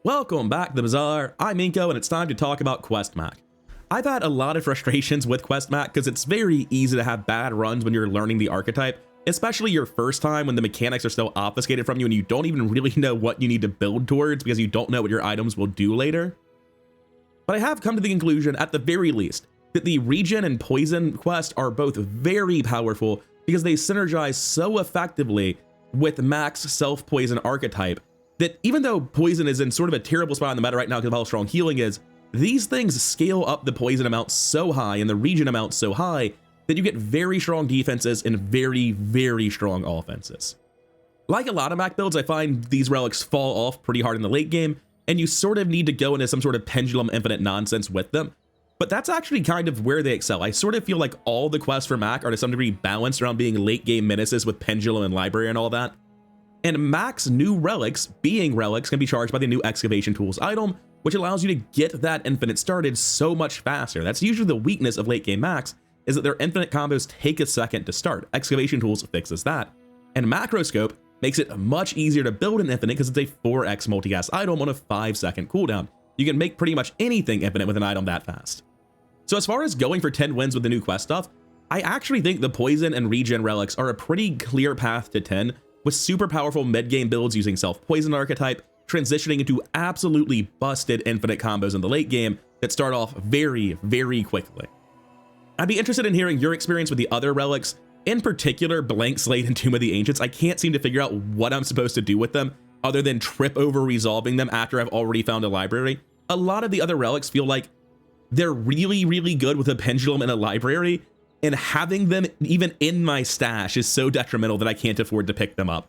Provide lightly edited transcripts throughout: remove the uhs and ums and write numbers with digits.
Welcome back to the Bazaar. I'm Inko and it's time to talk about QuestMac. I've had a lot of frustrations with QuestMac because it's very easy to have bad runs when you're learning the archetype, especially your first time when the mechanics are still obfuscated from you and you don't even really know what you need to build towards because you don't know what your items will do later. But I have come to the conclusion, at the very least, that the regen and poison quest are both very powerful because they synergize so effectively with Mac's self-poison archetype that even though poison is in sort of a terrible spot in the meta right now because of how strong healing is, these things scale up the poison amount so high and the regen amount so high that you get very strong defenses and very, very strong offenses. Like a lot of Mac builds, I find these relics fall off pretty hard in the late game, and you sort of need to go into some sort of pendulum infinite nonsense with them. But that's actually kind of where they excel. I sort of feel like all the quests for Mac are to some degree balanced around being late game menaces with pendulum and library and all that. And Mac's new relics, being relics, can be charged by the new Excavation tools item, which allows you to get that infinite started so much faster. That's usually the weakness of late game Macs, is that their infinite combos take a second to start. Excavation tools fixes that. And Macroscope makes it much easier to build an infinite because it's a 4x multi-cast item on a 5-second cooldown. You can make pretty much anything infinite with an item that fast. So as far as going for 10 wins with the new quest stuff, I actually think the poison and regen relics are a pretty clear path to 10, with super powerful mid-game builds using self-poison archetype, transitioning into absolutely busted infinite combos in the late game that start off very, very quickly. I'd be interested in hearing your experience with the other relics, in particular Blank Slate and Tomb of the Ancients. I can't seem to figure out what I'm supposed to do with them other than trip over resolving them after I've already found a library. A lot of the other relics feel like they're really, really good with a pendulum and a library, and having them even in my stash is so detrimental that I can't afford to pick them up.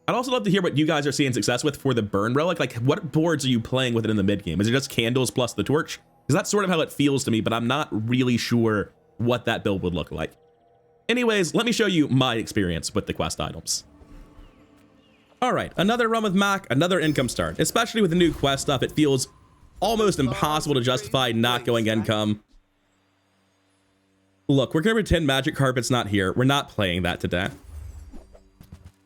I'd also love to hear what you guys are seeing success with for the burn relic. Like, what boards are you playing with it in the mid game? Is it just candles plus the torch? Because that's sort of how it feels to me, but I'm not really sure what that build would look like. Anyways, let me show you my experience with the quest items. All right, another run with Mac, another income start. Especially with the new quest stuff, it feels almost impossible to justify not going income. Look, we're gonna pretend Magic Carpet's not here. We're not playing that today.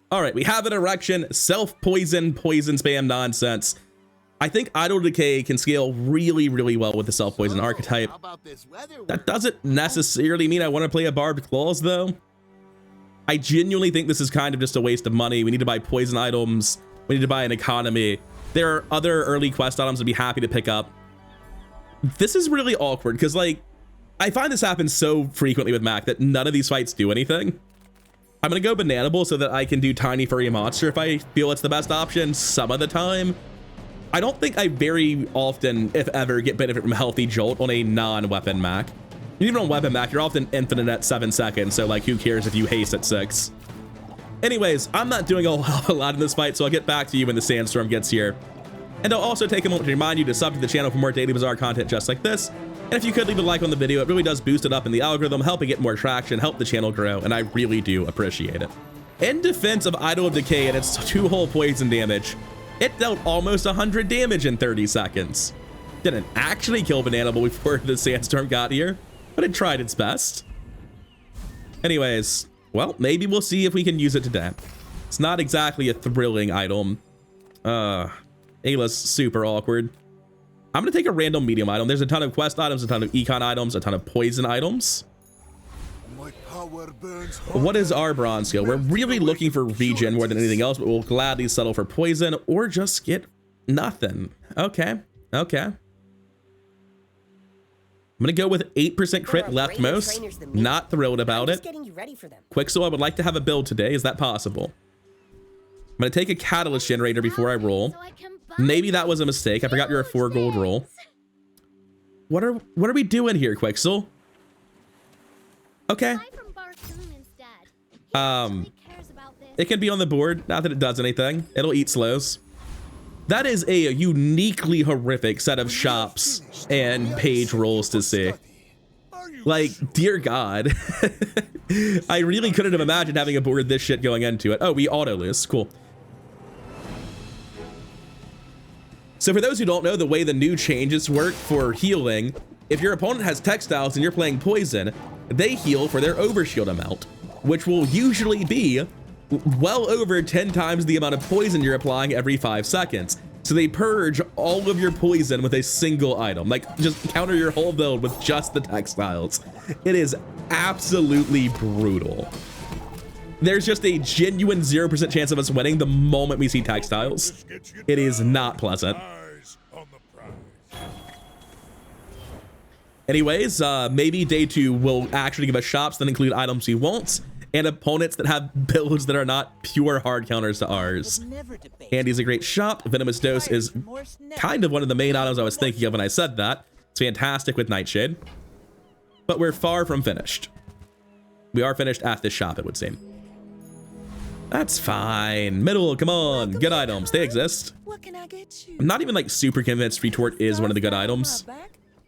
All right, we have an erection, self-poison, poison spam nonsense. I think Idle Decay can scale really, really well with the self-poison archetype. That doesn't necessarily mean I want to play a Barbed Claws, though. I genuinely think this is kind of just a waste of money. We need to buy poison items. We need to buy an economy. There are other early quest items I'd be happy to pick up. This is really awkward because, like, I find this happens so frequently with Mac that none of these fights do anything. I'm gonna go Bananable so that I can do Tiny Furry Monster if I feel it's the best option some of the time. I don't think I very often, if ever, get benefit from Healthy Jolt on a non-weapon Mac. Even on weapon Mac, you're often infinite at 7 seconds, so like who cares if you haste at 6. Anyways, I'm not doing a lot in this fight, so I'll get back to you when the sandstorm gets here. And I'll also take a moment to remind you to sub to the channel for more daily Bazaar content just like this. And if you could leave a like on the video, it really does boost it up in the algorithm, help it get more traction, help the channel grow, and I really do appreciate it. In defense of Idol of Decay and its 2-hole poison damage, it dealt almost 100 damage in 30 seconds. Didn't actually kill Bananable before the sandstorm got here, but it tried its best. Anyways, well, maybe we'll see if we can use it today. It's not exactly a thrilling item. Ayla's super awkward. I'm gonna take a random medium item. There's a ton of quest items, a ton of econ items, a ton of poison items. What is our bronze skill? We're really looking for regen more than anything else, but we'll gladly settle for poison or just get nothing. Okay, okay. I'm gonna go with 8% crit leftmost. Not thrilled about it. Quixel, I would like to have a build today. Is that possible? I'm gonna take a catalyst generator before I roll. Maybe that was a mistake. I forgot you're a 4 gold roll. What are we doing here, Quixel? Okay. It can be on the board. Not that it does anything. It'll eat slows. That is a uniquely horrific set of shops and page rolls to see. Like, dear God. I really couldn't have imagined having a board this shit going into it. Oh, we auto lose. Cool. So for those who don't know the way the new changes work for healing, if your opponent has textiles and you're playing poison, they heal for their overshield amount, which will usually be well over 10 times the amount of poison you're applying every 5 seconds. So they purge all of your poison with a single item, like just counter your whole build with just the textiles. It is absolutely brutal. There's just a genuine 0% chance of us winning the moment we see textiles. It is not pleasant. Anyways, maybe day 2 will actually give us shops that include items we want and opponents that have builds that are not pure hard counters to ours. Handy's a great shop. Venomous Dose is kind of one of the main items I was thinking of when I said that. It's fantastic with Nightshade. But we're far from finished. We are finished at this shop, it would seem. That's fine. Middle, come on. Good items. They exist. What can I get you? I'm not even like super convinced Retort is one of the good items.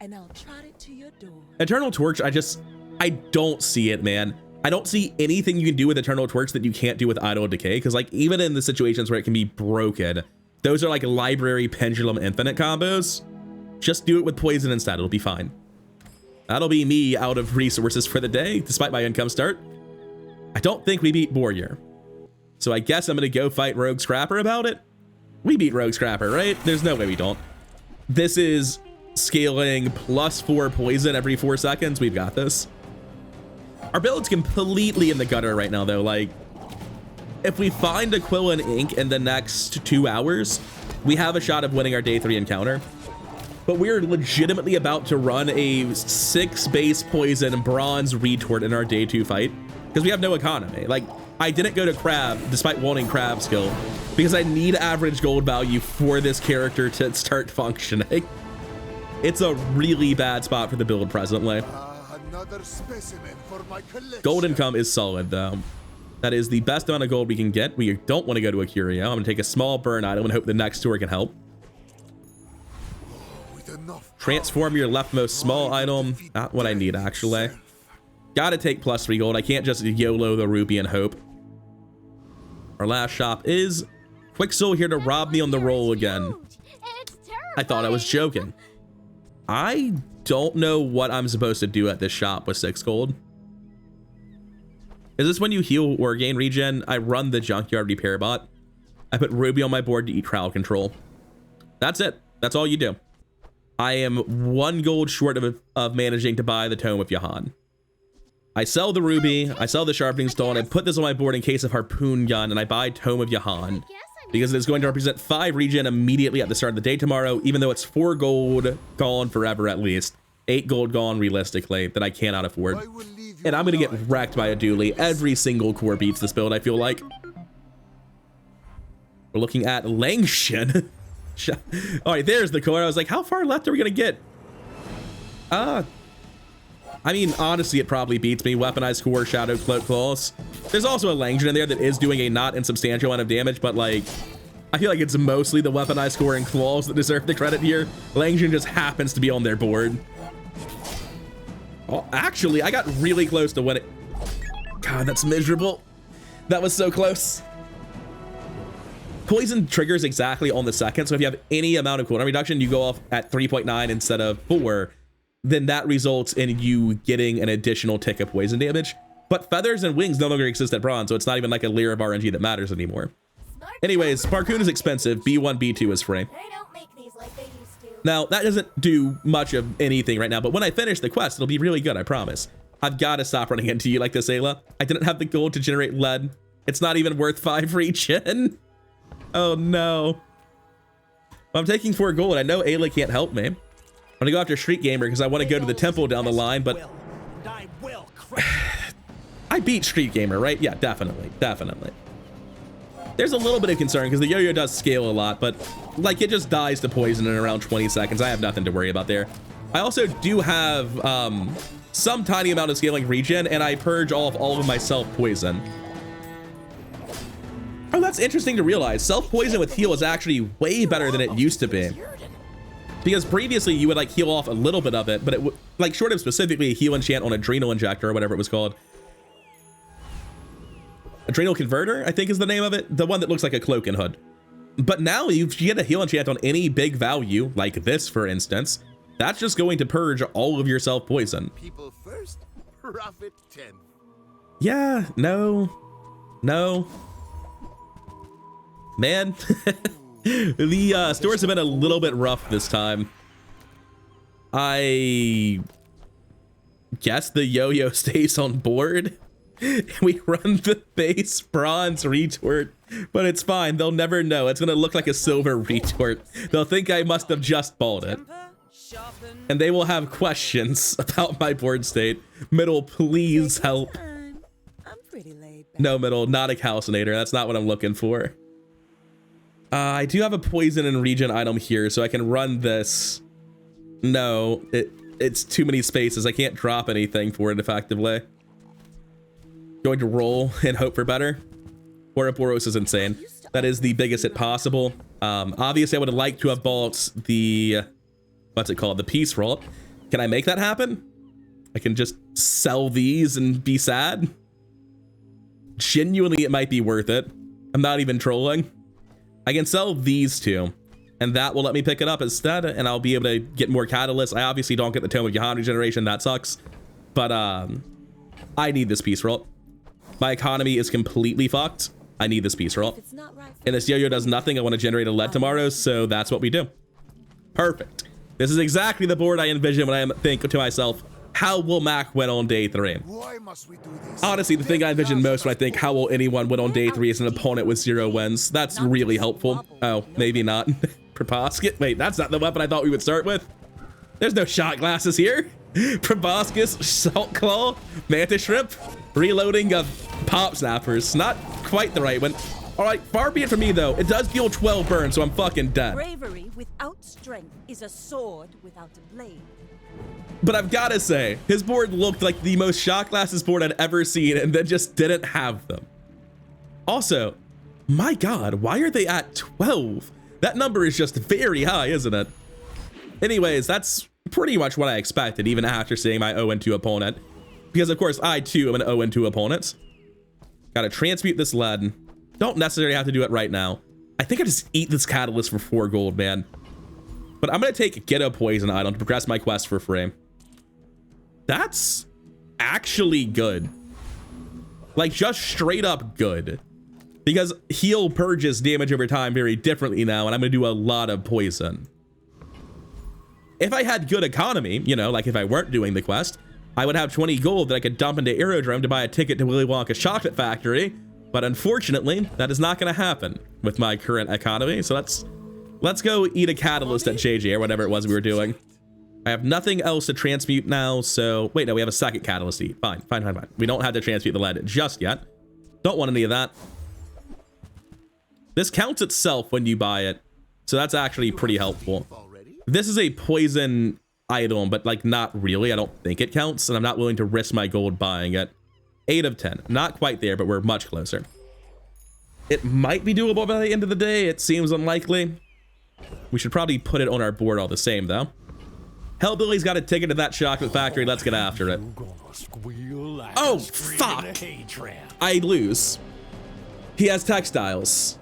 And I'll trot it to your door. Eternal Torch, I don't see it, man. I don't see anything you can do with Eternal Torch that you can't do with Idle Decay, because like even in the situations where it can be broken, those are like Library Pendulum Infinite combos. Just do it with Poison instead, it'll be fine. That'll be me out of resources for the day, despite my income start. I don't think we beat Warrior. So I guess I'm gonna go fight Rogue Scrapper about it. We beat Rogue Scrapper, right? There's no way we don't. This is scaling +4 poison every 4 seconds. We've got this. Our build's completely in the gutter right now, though. Like, if we find a Quill and Ink in the next 2 hours, we have a shot of winning our day 3 encounter. But we're legitimately about to run a 6 base poison bronze retort in our day 2 fight because we have no economy. Like, I didn't go to Crab despite wanting Crab skill because I need average gold value for this character to start functioning. It's a really bad spot for the build presently. Another specimen for my collection. Gold income is solid though. That is the best amount of gold we can get. We don't want to go to a curio. I'm gonna take a small burn item and hope the next tour can help. Transform your leftmost small item. Not what I need actually. Gotta take +3 gold. I can't just YOLO the rupee and hope. Our last shop is Quixel here to rob me on the roll again. I thought I was joking. I don't know what I'm supposed to do at this shop with 6 gold. Is this when you heal or gain regen? I run the junkyard repair bot. I put Ruby on my board to eat crowd control. That's it. That's all you do. I am 1 gold short of managing to buy the Tome of Yahan. I sell the Ruby, I sell the Sharpening Stone, I put this on my board in case of Harpoon Gun, and I buy Tome of Yahan. Because it is going to represent 5 regen immediately at the start of the day tomorrow, even though it's 4 gold gone forever at least. 8 gold gone realistically that I cannot afford. And I'm going to get wrecked by a dually. Every single core beats this build, I feel like. We're looking at Langshan. All right, there's the core. I was like, how far left are we going to get? I mean, honestly, it probably beats me. Weaponized core, Shadow Cloak Claws. There's also a Langshan in there that is doing a not insubstantial amount of damage, but like, I feel like it's mostly the weaponized core and claws that deserve the credit here. Langshan just happens to be on their board. Oh, actually, I got really close to winning. God, that's miserable. That was so close. Poison triggers exactly on the second, so if you have any amount of cooldown reduction, you go off at 3.9 instead of 4, then that results in you getting an additional tick of poison damage. But feathers and wings no longer exist at bronze, so it's not even like a layer of RNG that matters anymore. Anyways, Parkoon is expensive. B1, B2 is free. Now, that doesn't do much of anything right now, but when I finish the quest, it'll be really good, I promise. I've got to stop running into you like this, Ayla. I didn't have the gold to generate lead. It's not even worth 5 regen. Oh, no. Well, I'm taking 4 gold. I know Ayla can't help me. I'm gonna go after Street Gamer because I want to go to the temple down the line, but I beat Street Gamer, right? Yeah, definitely. There's a little bit of concern because the yo-yo does scale a lot, but like it just dies to poison in around 20 seconds. I have nothing to worry about there. I also do have some tiny amount of scaling regen, and I purge all of my self-poison. Oh, that's interesting to realize. Self-poison with heal is actually way better than it used to be. Because previously you would like heal off a little bit of it, but it would like short of specifically a heal enchant on Adrenal Injector or whatever it was called. Adrenal Converter, I think is the name of it. The one that looks like a cloak and hood. But now you get a heal enchant on any big value, like this for instance, that's just going to purge all of your self-poison. People first, profit 10. Yeah, no. Man. The stores have been a little bit rough this time. I guess the yo-yo stays on board. We run the base bronze retort, but it's fine. They'll never know. It's gonna look like a silver retort. They'll think I must have just bought it. And they will have questions about my board state. Middle, please help. I'm pretty laid back. No, Middle, not a calcinator. That's not what I'm looking for. I do have a poison and regen item here, so I can run this. No, it's too many spaces. I can't drop anything for it effectively. Going to roll and hope for better. Ouroboros is insane. That is the biggest hit possible. Obviously, I would have liked to have bought the, what's it called? The peace roll. Can I make that happen? I can just sell these and be sad. Genuinely, it might be worth it. I'm not even trolling. I can sell these two, and that will let me pick it up instead, and I'll be able to get more catalysts. I obviously don't get the Tome of Johann regeneration. That sucks. But I need this peace roll. My economy is completely fucked. I need this peace roll. And this yo-yo does nothing. I want to generate a lead tomorrow, so that's what we do. Perfect. This is exactly the board I envision when I think to myself, how will Mac win on day 3? Why must we do this? Honestly, the thing I envision most when I think, how will anyone win on day 3 is an opponent with 0 wins. That's really helpful. Oh, maybe not. Proboscis? Wait, that's not the weapon I thought we would start with. There's no shot glasses here. Proboscis, Salt Claw, Mantis Shrimp, reloading of Pop Snappers. Not quite the right one. All right, far be it from me, though. It does deal 12 burns, so I'm fucking dead. Bravery without strength is a sword without a blade. But I've got to say, his board looked like the most shot glasses board I'd ever seen, and then just didn't have them. Also, my God, why are they at 12? That number is just very high, isn't it? Anyways, that's pretty much what I expected, even after seeing my 0-2 opponent. Because, of course, I, too, am an 0-2 opponent. Gotta transmute this lead. Don't necessarily have to do it right now. I think I just eat this catalyst for 4 gold, man. But I'm gonna get a poison item to progress my quest for free. That's actually good. Like, just straight up good. Because heal purges damage over time very differently now, and I'm gonna do a lot of poison. If I had good economy, you know, like if I weren't doing the quest, I would have 20 gold that I could dump into Aerodrome to buy a ticket to Willy Wonka's chocolate factory. But unfortunately, that is not gonna happen with my current economy. So let's go eat a catalyst at JJ or whatever it was we were doing. I have nothing else to transmute now, so... Wait, no, we have a second catalyst to eat. Fine. We don't have to transmute the lead just yet. Don't want any of that. This counts itself when you buy it, so that's actually pretty helpful. This is a poison item, but like not really. I don't think it counts, and I'm not willing to risk my gold buying it. 8 of 10. Not quite there, but we're much closer. It might be doable by the end of the day. It seems unlikely. We should probably put it on our board all the same, though. Hellbilly's got a ticket to that chocolate factory. Let's get after it. Oh, fuck! I lose. He has textiles.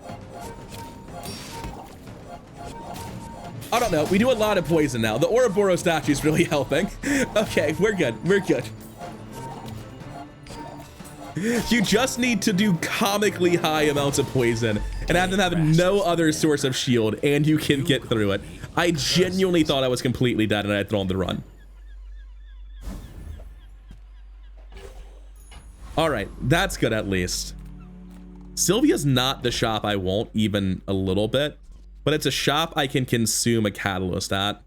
I don't know. We do a lot of poison now. The Ouroboros statue is really helping. Okay, we're good. We're good. You just need to do comically high amounts of poison and have them have no other source of shield, and you can get through it. I genuinely thought I was completely dead and I had thrown the run. All right, that's good at least. Sylvia's not the shop I want even a little bit, but it's a shop I can consume a catalyst at.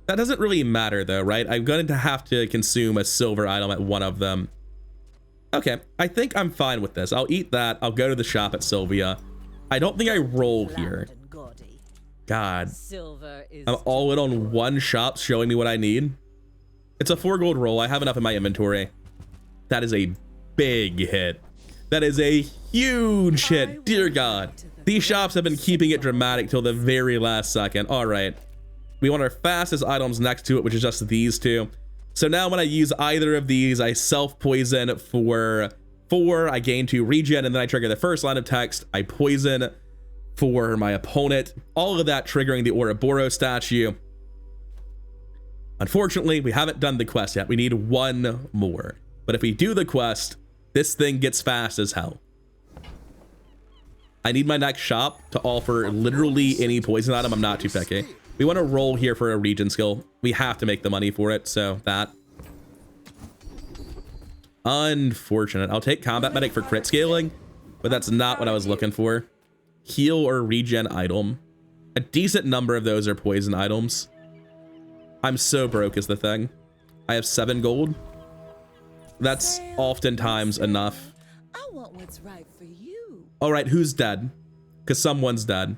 That doesn't really matter though, right? I'm going to have to consume a silver item at one of them. Okay, I think I'm fine with this. I'll eat that. I'll go to the shop at Sylvia. I don't think I roll here. God, I'm all in on one shop showing me what I need. It's a 4 gold roll. I have enough in my inventory. That is a big hit. That is a huge hit. Dear God, these shops have been keeping it dramatic till the very last second. All right, we want our fastest items next to it, which is just these two. So now when I use either of these, I self-poison for 4, I gain 2 regen, and then I trigger the first line of text. I poison for my opponent. All of that triggering the Ouroboros statue. Unfortunately, we haven't done the quest yet. We need 1 more. But if we do the quest, this thing gets fast as hell. I need my next shop to offer literally any poison item. I'm not too picky. We want to roll here for a regen skill. We have to make the money for it, so that. Unfortunate. I'll take combat medic for crit scaling, but that's not what I was looking for. Heal or regen item. A decent number of those are poison items. I'm so broke is the thing. I have 7 gold. That's oftentimes enough. I want what's right for you. All right, who's dead? Because someone's dead.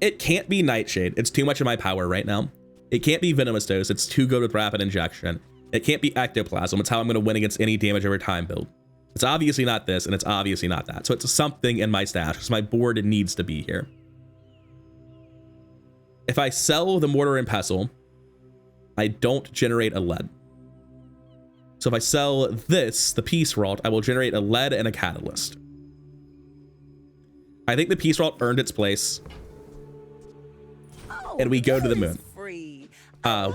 It can't be Nightshade. It's too much of my power right now. It can't be Venomous Dose. It's too good with Rapid Injection. It can't be Ectoplasm. It's how I'm going to win against any damage over time build. It's obviously not this, and it's obviously not that. So it's something in my stash, because my board needs to be here. If I sell the Mortar and Pestle, I don't generate a lead. So if I sell this, the Peace Rod, I will generate a lead and a Catalyst. I think the Peace Rod earned its place. And we go to the moon.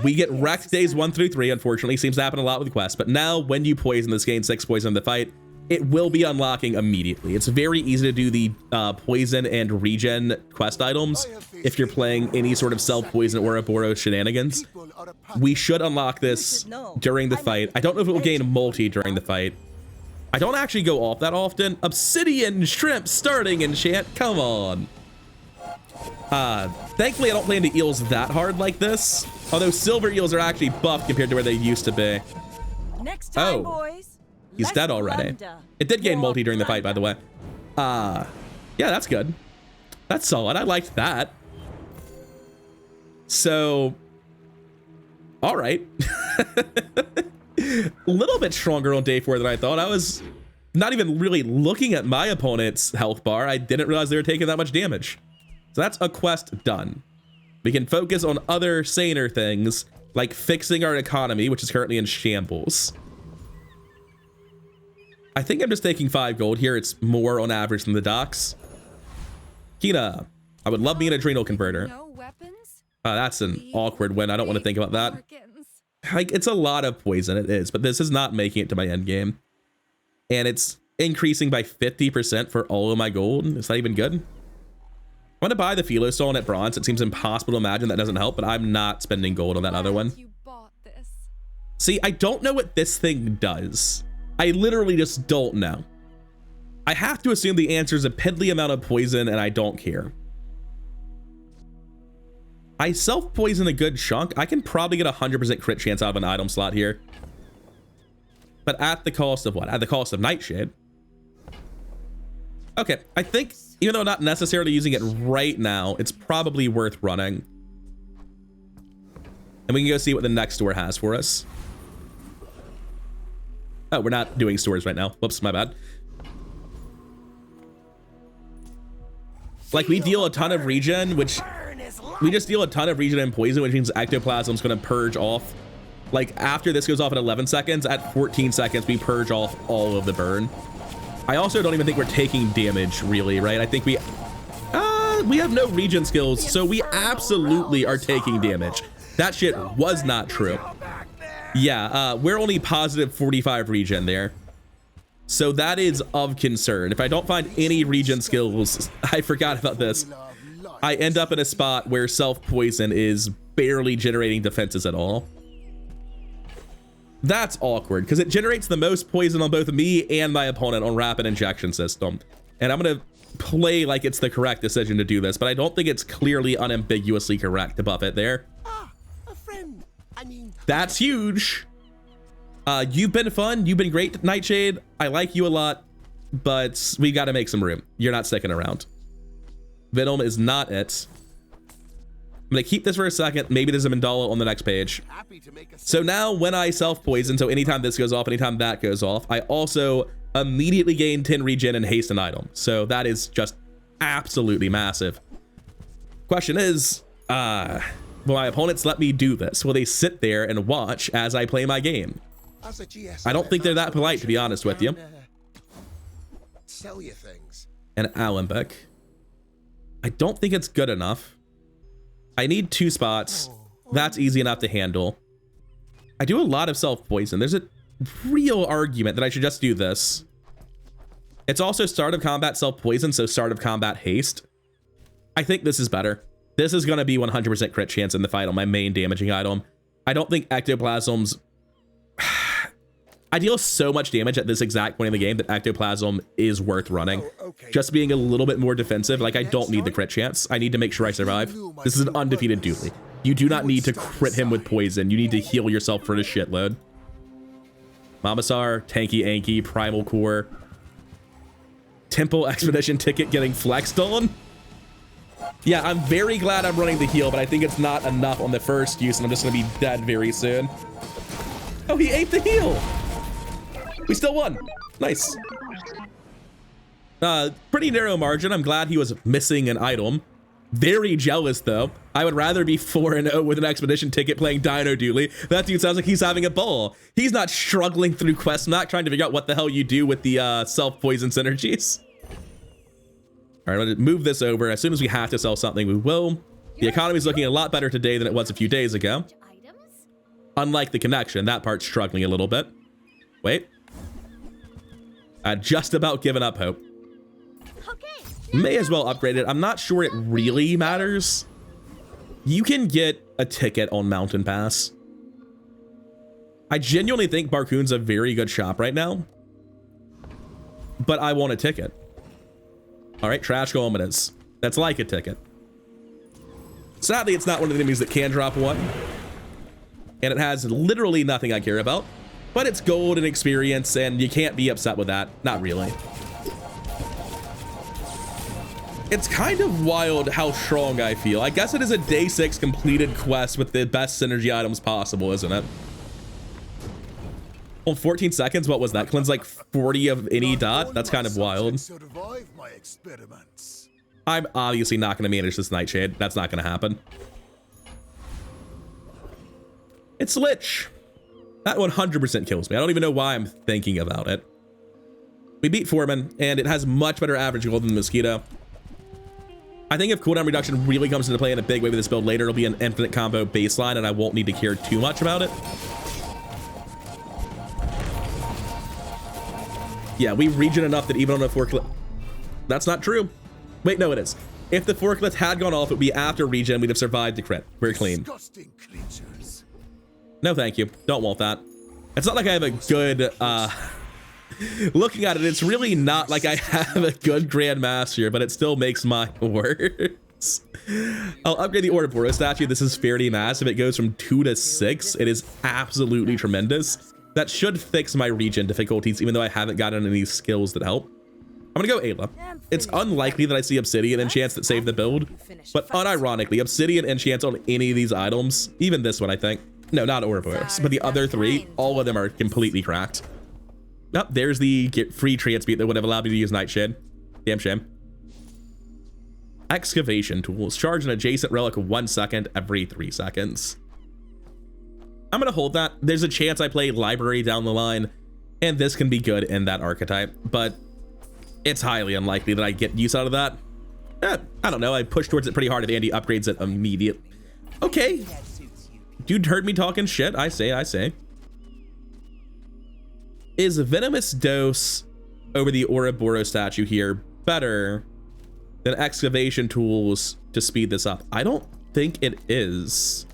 We get wrecked days 1 through 3, unfortunately. Seems to happen a lot with quests. But now, when you poison this, gain 6 poison in the fight, it will be unlocking immediately. It's very easy to do the poison and regen quest items if you're playing any sort of self-poison or Ouroboros shenanigans. We should unlock this during the fight. I don't know if it will gain multi during the fight. I don't actually go off that often. Obsidian Shrimp starting enchant. Come on. Thankfully, I don't play into eels that hard like this. Although silver eels are actually buffed compared to where they used to be. Next time, boys. He's dead already. It did gain multi during the fight, by the way. Yeah, that's good. That's solid. I liked that. So, all right. A little bit stronger on day 4 than I thought. I was not even really looking at my opponent's health bar. I didn't realize they were taking that much damage. So that's a quest done. We can focus on other saner things, like fixing our economy, which is currently in shambles. I think I'm just taking 5 gold here. It's more on average than the docks. Kina, I would love me an adrenal converter. No weapons? That's an awkward win. I don't want to think about that. Like, it's a lot of poison, it is, but this is not making it to my end game. And it's increasing by 50% for all of my gold. It's not even good. I'm gonna buy the Philo Stone at bronze. It seems impossible to imagine that doesn't help, but I'm not spending gold on that other one. You bought this. See, I don't know what this thing does. I literally just don't know. I have to assume the answer is a piddly amount of poison, and I don't care. I self-poison a good chunk. I can probably get a 100% crit chance out of an item slot here. But at the cost of what? At the cost of Nightshade. Okay, I think, even though I'm not necessarily using it right now, it's probably worth running. And we can go see what the next store has for us. Oh, we're not doing stores right now. Whoops, my bad. Like, we deal a ton of regen, which... We just deal a ton of regen and poison, which means Ectoplasm's going to purge off. Like, after this goes off at 11 seconds, at 14 seconds, we purge off all of the burn. I also don't even think we're taking damage, really, right? I think we have no regen skills, so we absolutely are taking damage. That shit was not true. Yeah, we're only positive 45 regen there. So that is of concern. If I don't find any regen skills, I forgot about this. I end up in a spot where self-poison is barely generating defenses at all. That's awkward, because it generates the most poison on both me and my opponent on rapid injection system. And I'm going to play like it's the correct decision to do this, but I don't think it's clearly unambiguously correct to buff it there. Ah, a friend. I mean... That's huge. You've been fun. You've been great, Nightshade. I like you a lot, but we got to make some room. You're not sticking around. Venom is not it. I'm going to keep this for a second. Maybe there's a mandala on the next page. So now when I self-poison, so anytime this goes off, anytime that goes off, I also immediately gain 10 regen and haste an item. So that is just absolutely massive. Question is, will my opponents let me do this? Will they sit there and watch as I play my game? I don't think they're that polite, to be honest with you. Sell you things. And Alembic. I don't think it's good enough. I need 2 spots. That's easy enough to handle. I do a lot of self-poison. There's a real argument that I should just do this. It's also start of combat self-poison, so start of combat haste. I think this is better. This is going to be 100% crit chance in the fight on my main damaging item. I don't think Ectoplasm's... I deal so much damage at this exact point in the game that Ectoplasm is worth running. Oh, okay. Just being a little bit more defensive, like I don't need the crit chance. I need to make sure I survive. This is an undefeated Dooley. You do not need to crit him with poison. You need to heal yourself for the shitload. Mamasar, Tanky Anky, Primal Core. Temple Expedition ticket getting flexed on. Yeah, I'm very glad I'm running the heal, but I think it's not enough on the first use, and I'm just going to be dead very soon. Oh, he ate the heal. We still won. Nice. Pretty narrow margin. I'm glad he was missing an item. Very jealous, though. I would rather be 4-0 with an expedition ticket playing Dino Dooley. That dude sounds like he's having a ball. He's not struggling through QuestMac trying to figure out what the hell you do with the self-poison synergies. All right, let's move this over. As soon as we have to sell something, we will. The economy is looking a lot better today than it was a few days ago. Unlike the connection, that part's struggling a little bit. Wait. Just about given up hope. May as well upgrade it. I'm not sure it really matters. You can get a ticket on Mountain Pass. I genuinely think Barcoon's a very good shop right now. But I want a ticket. All right, Trash Golem it is. That's like a ticket. Sadly, it's not one of the enemies that can drop one. And it has literally nothing I care about. But it's gold and experience, and you can't be upset with that. Not really. It's kind of wild how strong I feel. I guess it is a day 6 completed quest with the best synergy items possible, isn't it? Well, 14 seconds, what was that? Cleanse like 40 of any dot? That's kind of wild. I'm obviously not going to manage this Nightshade. That's not going to happen. It's Lich. That 100% kills me. I don't even know why I'm thinking about it. We beat Foreman, and it has much better average gold than the Mosquito. I think if cooldown reduction really comes into play in a big way with this build later, it'll be an infinite combo baseline, and I won't need to care too much about it. Yeah, we regen enough that even on a forklift... That's not true. Wait, no, it is. If the forklift had gone off, it would be after regen. We'd have survived the crit. We're clean. No, thank you. Don't want that. It's not like I have a good... Looking at it, it's really not like I have a good Grandmaster, but it still makes mine worse. I'll upgrade the Ouroboros statue. This is fairly massive. It goes from 2 to 6. It is absolutely tremendous. That should fix my regen difficulties, even though I haven't gotten any skills that help. I'm gonna go Ayla. It's unlikely that I see Obsidian enchants that save the build, but unironically, Obsidian enchants on any of these items, even this one, I think. No, not Ouroboros, but the other 3, all of them are completely cracked. Nope, there's the free transmute that would have allowed me to use Nightshade. Damn shame. Excavation tools. Charge an adjacent relic 1 second every 3 seconds. I'm going to hold that. There's a chance I play Library down the line, and this can be good in that archetype, but it's highly unlikely that I get use out of that. I don't know. I push towards it pretty hard if Andy upgrades it immediately. Okay. Dude heard me talking shit. I say. Is Venomous Dose over the Ouroboros statue here better than Excavation tools to speed this up? I don't think it is.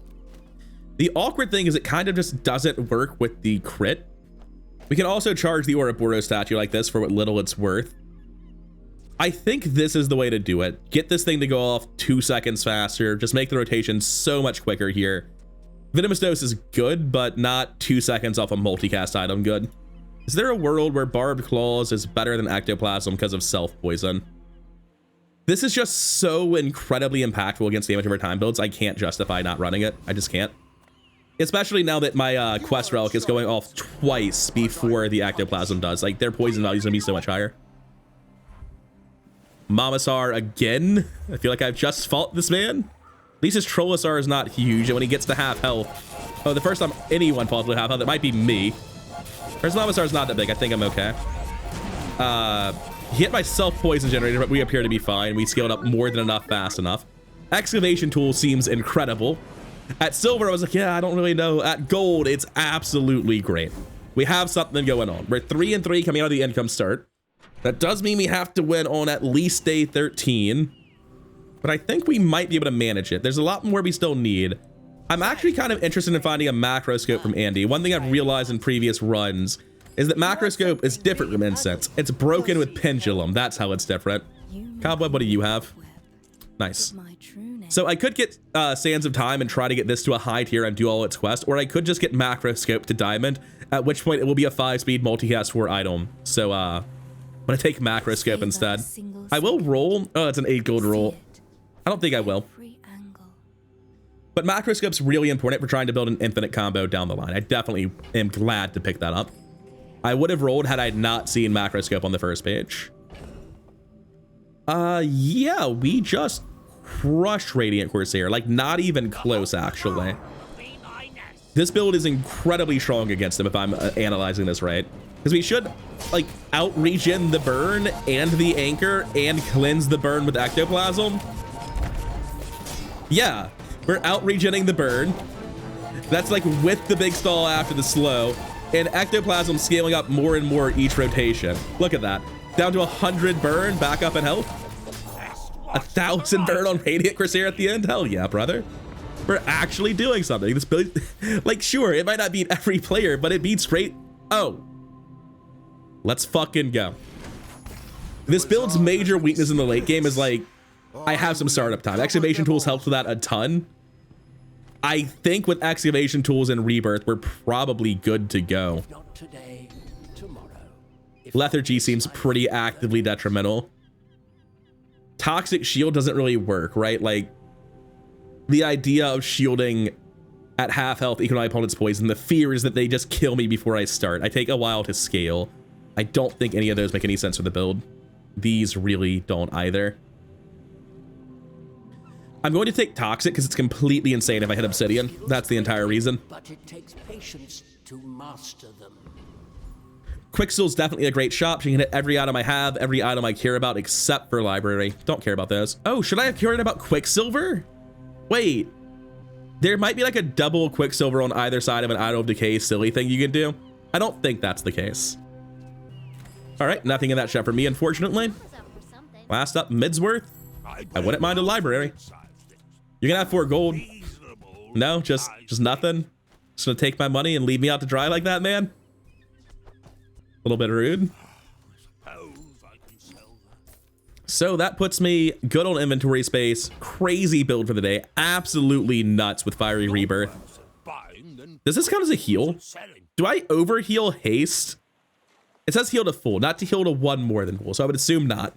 The awkward thing is it kind of just doesn't work with the crit. We can also charge the Ouroboros statue like this for what little it's worth. I think this is the way to do it. Get this thing to go off 2 seconds faster. Just make the rotation so much quicker here. Venomous Dose is good, but not 2 seconds off a multicast item good. Is there a world where Barbed Claws is better than Ectoplasm because of self-poison? This is just so incredibly impactful against damage over time builds. I can't justify not running it. I just can't. Especially now that my quest relic is going off twice before the Ectoplasm does. Like, their poison value is going to be so much higher. Mamasar again. I feel like I've just fought this man. At least his Trollosaur is not huge, and when he gets to half health... Oh, the first time anyone falls to half health, it might be me. First Mamasar is not that big. I think I'm okay. He hit my self-poison generator, but we appear to be fine. We scaled up more than enough fast enough. Excavation tool seems incredible. At silver, I was like, yeah, I don't really know. At gold, it's absolutely great. We have something going on. We're 3-3 coming out of the income start. That does mean we have to win on at least day 13, but I think we might be able to manage it. There's a lot more we still need. I'm actually kind of interested in finding a macro scope from Andy. One thing I've realized in previous runs is that macro scope is different from incense. It's broken with pendulum. That's how it's different. Cobweb, what do you have? Nice. So I could get Sands of Time and try to get this to a high tier and do all its quests, or I could just get macro scope to diamond, at which point it will be a 5-speed multicast 4 item. So I'm gonna take macro scope instead. I will roll. Oh, it's an 8 gold roll. I don't think I will. But macro scope's really important for trying to build an infinite combo down the line. I definitely am glad to pick that up. I would have rolled had I not seen macro scope on the first page. Yeah, we just crushed Radiant Corsair. Like, not even close, actually. This build is incredibly strong against them if I'm analyzing this right. Because we should, like, out-regen the burn and the anchor and cleanse the burn with ectoplasm. Yeah, we're out-regenning the burn. That's like with the big stall after the slow, and ectoplasm scaling up more and more each rotation. Look at that. Down to 100 burn, back up in health. 1,000 burn on Radiant Corsair at the end. Hell yeah, brother. We're actually doing something. This build, like, sure, it might not beat every player, but it beats great. Oh, let's fucking go. This build's major weakness in the late game is, like, I have some startup time. Excavation tools helps with that a ton. I think with excavation tools and rebirth, we're probably good to go. Not today, tomorrow. Lethargy seems pretty actively detrimental. Toxic shield doesn't really work, right? Like, the idea of shielding at half health equal to my opponent's poison, the fear is that they just kill me before I start. I take a while to scale. I don't think any of those make any sense for the build. These really don't either. I'm going to take Toxic because it's completely insane if I hit Obsidian. That's the entire reason. But it takes patience to master them. Quicksil's definitely a great shop. She can hit every item I have, every item I care about except for library. Don't care about those. Oh, should I have cared about Quicksilver? Wait, there might be like a double Quicksilver on either side of an Idol of Decay silly thing you can do. I don't think that's the case. All right, nothing in that shop for me, unfortunately. Last up, Midsworth. I wouldn't mind a library. You're gonna have 4 gold. No, just nothing. Just gonna take my money and leave me out to dry like that, man. A little bit rude. So that puts me good on inventory space. Crazy build for the day. Absolutely nuts with Fiery Rebirth. Does this count as a heal? Do I overheal haste? It says heal to full, not to heal to 1 more than full, so I would assume not.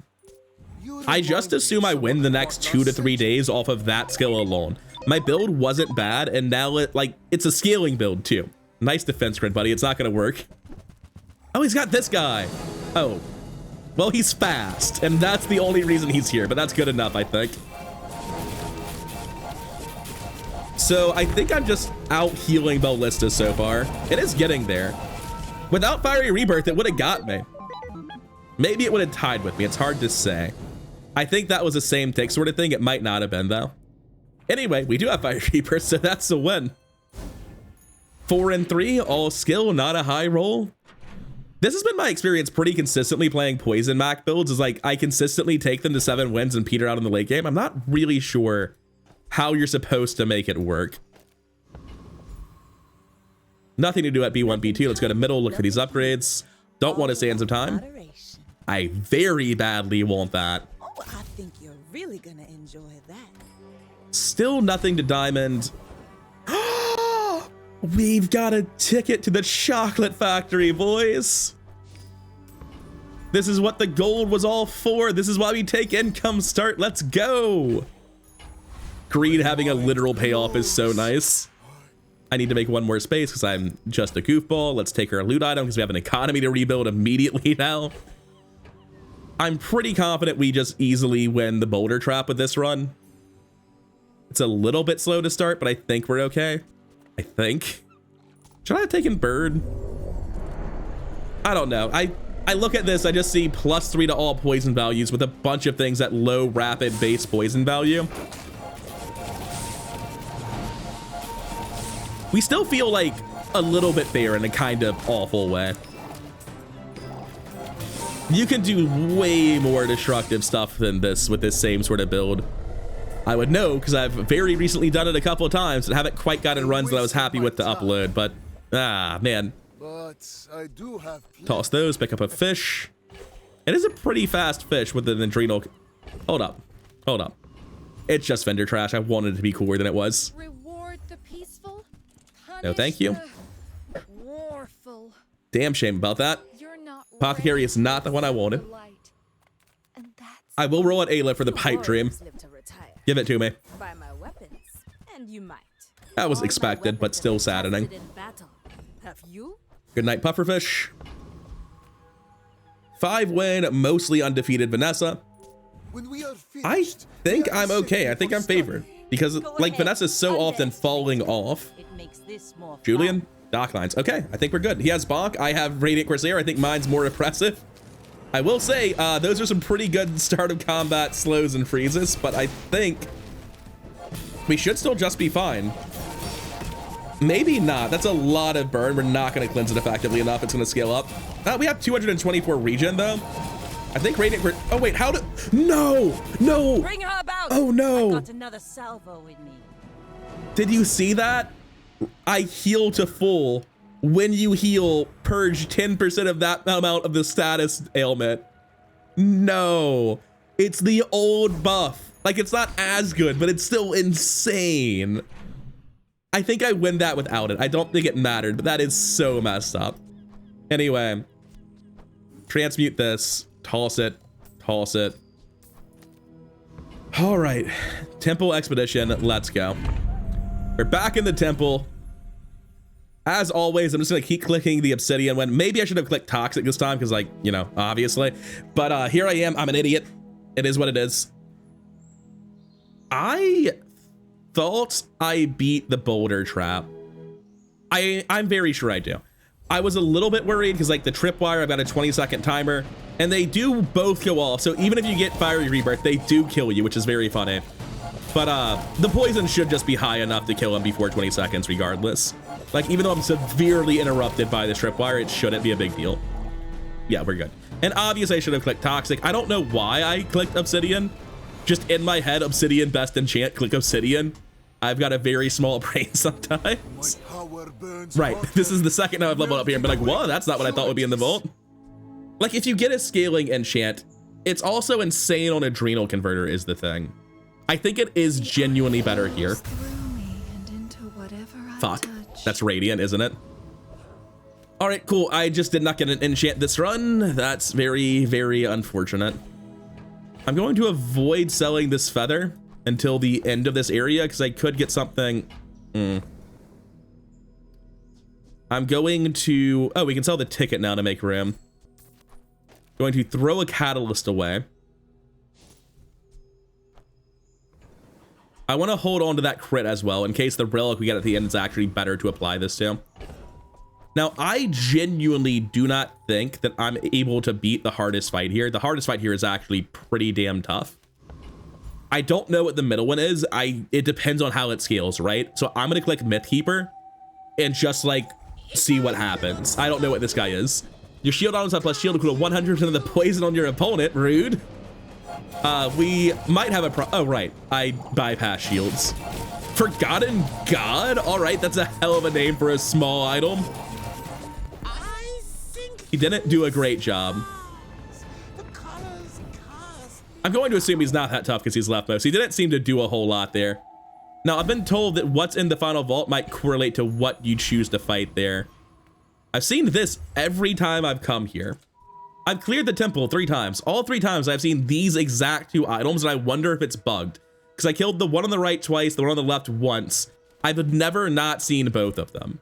I just assume I win the next 2 to 3 days off of that skill alone. My build wasn't bad, and now it's a scaling build too. Nice defense grid, buddy. It's not gonna work. Oh, he's got this guy. Oh, well, he's fast, and that's the only reason he's here, but that's good enough, I think. So I think I'm just out healing Ballista so far. It is getting there. Without Fiery Rebirth, it would have got me. Maybe it would have tied with me. It's hard to say. I think that was the same tick sort of thing. It might not have been, though. Anyway, we do have Fire Rebirth, so that's a win. 4 and 3, all skill, not a high roll. This has been my experience pretty consistently playing Poison Mac builds, is like I consistently take them to 7 wins and peter out in the late game. I'm not really sure how you're supposed to make it work. Nothing to do at B1, B2. Let's go to middle, look for these upgrades. Don't want a Sands of Time. I very badly want that. Oh, I think you're really gonna enjoy that. Still nothing to diamond. We've got a ticket to the chocolate factory, boys. This is what the gold was all for. This is why we take income start. Let's go. Greed having a literal payoff is so nice. I need to make 1 more space because I'm just a goofball. Let's take our loot item because we have an economy to rebuild immediately now. I'm pretty confident we just easily win the boulder trap with this run. It's a little bit slow to start, but I think we're okay. I think. Should I have taken bird? I don't know. I look at this, I just see +3 to all poison values with a bunch of things at low rapid base poison value. We still feel like a little bit fair in a kind of awful way. You can do way more destructive stuff than this with this same sort of build. I would know because I've very recently done it a couple of times and haven't quite gotten runs that I was happy with to upload, but man. But I do have Toss those, pick up a fish. It is a pretty fast fish with an adrenal. Hold up. It's just vendor trash. I wanted it to be cooler than it was. Reward the peaceful, No, thank you. the warful. Damn shame about that. You're not Apothecary is not the one I wanted. And that's I will roll an Aleph for the pipe dream. Live to retire. Give it to me. Buy my weapons, and you might. That was All my expected, but weapons still have been saddening. tested in battle. Have you? Good night, pufferfish. 5-win, mostly undefeated Vanessa. when we are I finished. think we are I'm okay. I set think for I'm favored because Go like ahead. Vanessa's so often falling off. It makes this more fun. Julian, dock lines. Okay, I think we're good. He has bonk. I have Radiant Corsair. I think mine's more oppressive. I will say those are some pretty good start of combat slows and freezes, but I think we should still just be fine. Maybe not. That's a lot of burn. We're not going to cleanse it effectively enough. It's going to scale up. We have 224 regen though. I think Radiant. Oh wait, how do? No. Bring her about. Oh, no. I got another salvo in me. Did you see that? I heal to full. When you heal, purge 10% of that amount of the status ailment. No, it's the old buff. Like, it's not as good, but it's still insane. I think I win that without it. I don't think it mattered, but that is so messed up. Anyway, transmute this, toss it. All right, temple expedition, let's go. We're back in the temple. As always, I'm just gonna keep clicking the obsidian one. Maybe I should have clicked toxic this time because, like, you know, obviously. But here I am. I'm an idiot. It is what it is. I thought I beat the boulder trap. I'm very sure I do. I was a little bit worried because, like, the tripwire, I've got a 20-second timer, and they do both go off. So even if you get fiery rebirth, they do kill you, which is very funny. But the poison should just be high enough to kill him before 20 seconds regardless. Like, even though I'm severely interrupted by the tripwire, it shouldn't be a big deal. Yeah, we're good. And obviously I should have clicked toxic. I don't know why I clicked obsidian. Just in my head, obsidian, best enchant, click obsidian. I've got a very small brain sometimes. Right, this is the second time I've leveled up here and been like, whoa, that's not what I thought would be in the vault. Like, if you get a scaling enchant, it's also insane on adrenal converter is the thing. I think it is genuinely better here. Fuck, that's radiant, isn't it? All right, cool. I just did not get an enchant this run. That's very, very unfortunate. I'm going to avoid selling this feather until the end of this area because I could get something. I'm going to, oh, we can sell the ticket now to make room. Going to throw a catalyst away. I want to hold on to that crit as well in case the relic we get at the end is actually better to apply this to. Now, I genuinely do not think that I'm able to beat the hardest fight here. The hardest fight here is actually pretty damn tough. I don't know what the middle one is. It depends on how it scales, right? So I'm going to click Mythkeeper and just like see what happens. I don't know what this guy is. Your shield items have plus shield equal to 100% of the poison on your opponent. Rude. We might have a oh, right. I bypass shields. Forgotten God? All right, that's a hell of a name for a small item. He didn't do a great job. I'm going to assume he's not that tough because he's leftmost. He didn't seem to do a whole lot there. Now, I've been told that what's in the final vault might correlate to what you choose to fight there. I've seen this every time I've come here. I've cleared the temple 3 times. All 3 times I've seen these exact 2 items, and I wonder if it's bugged. Because I killed the one on the right twice, the one on the left once. I've never not seen both of them.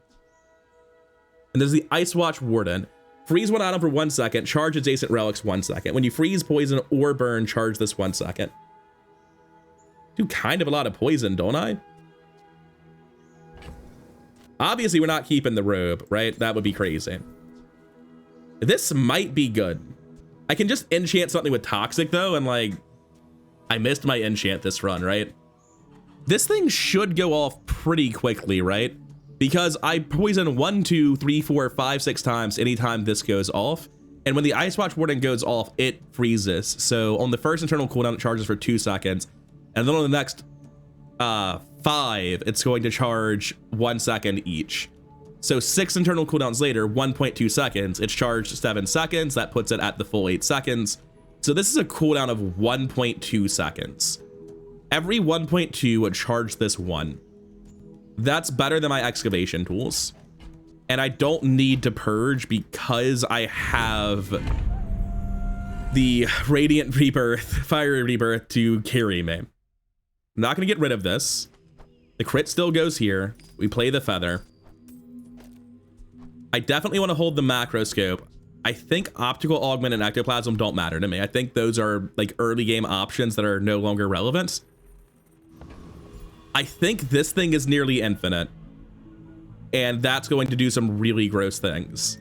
And there's the Ice Watch Warden. Freeze one item for 1 second, charge adjacent relics 1 second. When you freeze, poison, or burn, charge this 1 second. Do kind of a lot of poison, don't I? Obviously, we're not keeping the robe, right? That would be crazy. This might be good. I can just enchant something with toxic though, and like, I missed my enchant this run, right? This thing should go off pretty quickly, right? Because I poison 1, 2, 3, 4, 5, 6 times anytime this goes off. And when the Ice Watch warning goes off, it freezes. So on the first internal cooldown, it charges for 2 seconds. And then on the next 5, it's going to charge 1 second each. So 6 internal cooldowns later, 1.2 seconds, it's charged 7 seconds. That puts it at the full 8 seconds. So this is a cooldown of 1.2 seconds. Every 1.2 would charge this 1. That's better than my excavation tools. And I don't need to purge because I have the Radiant Rebirth, Fiery Rebirth to carry me. I'm not going to get rid of this. The crit still goes here. We play the feather. I definitely want to hold the macro scope. I think optical augment and ectoplasm don't matter to me. I think those are like early game options that are no longer relevant. I think this thing is nearly infinite. And that's going to do some really gross things.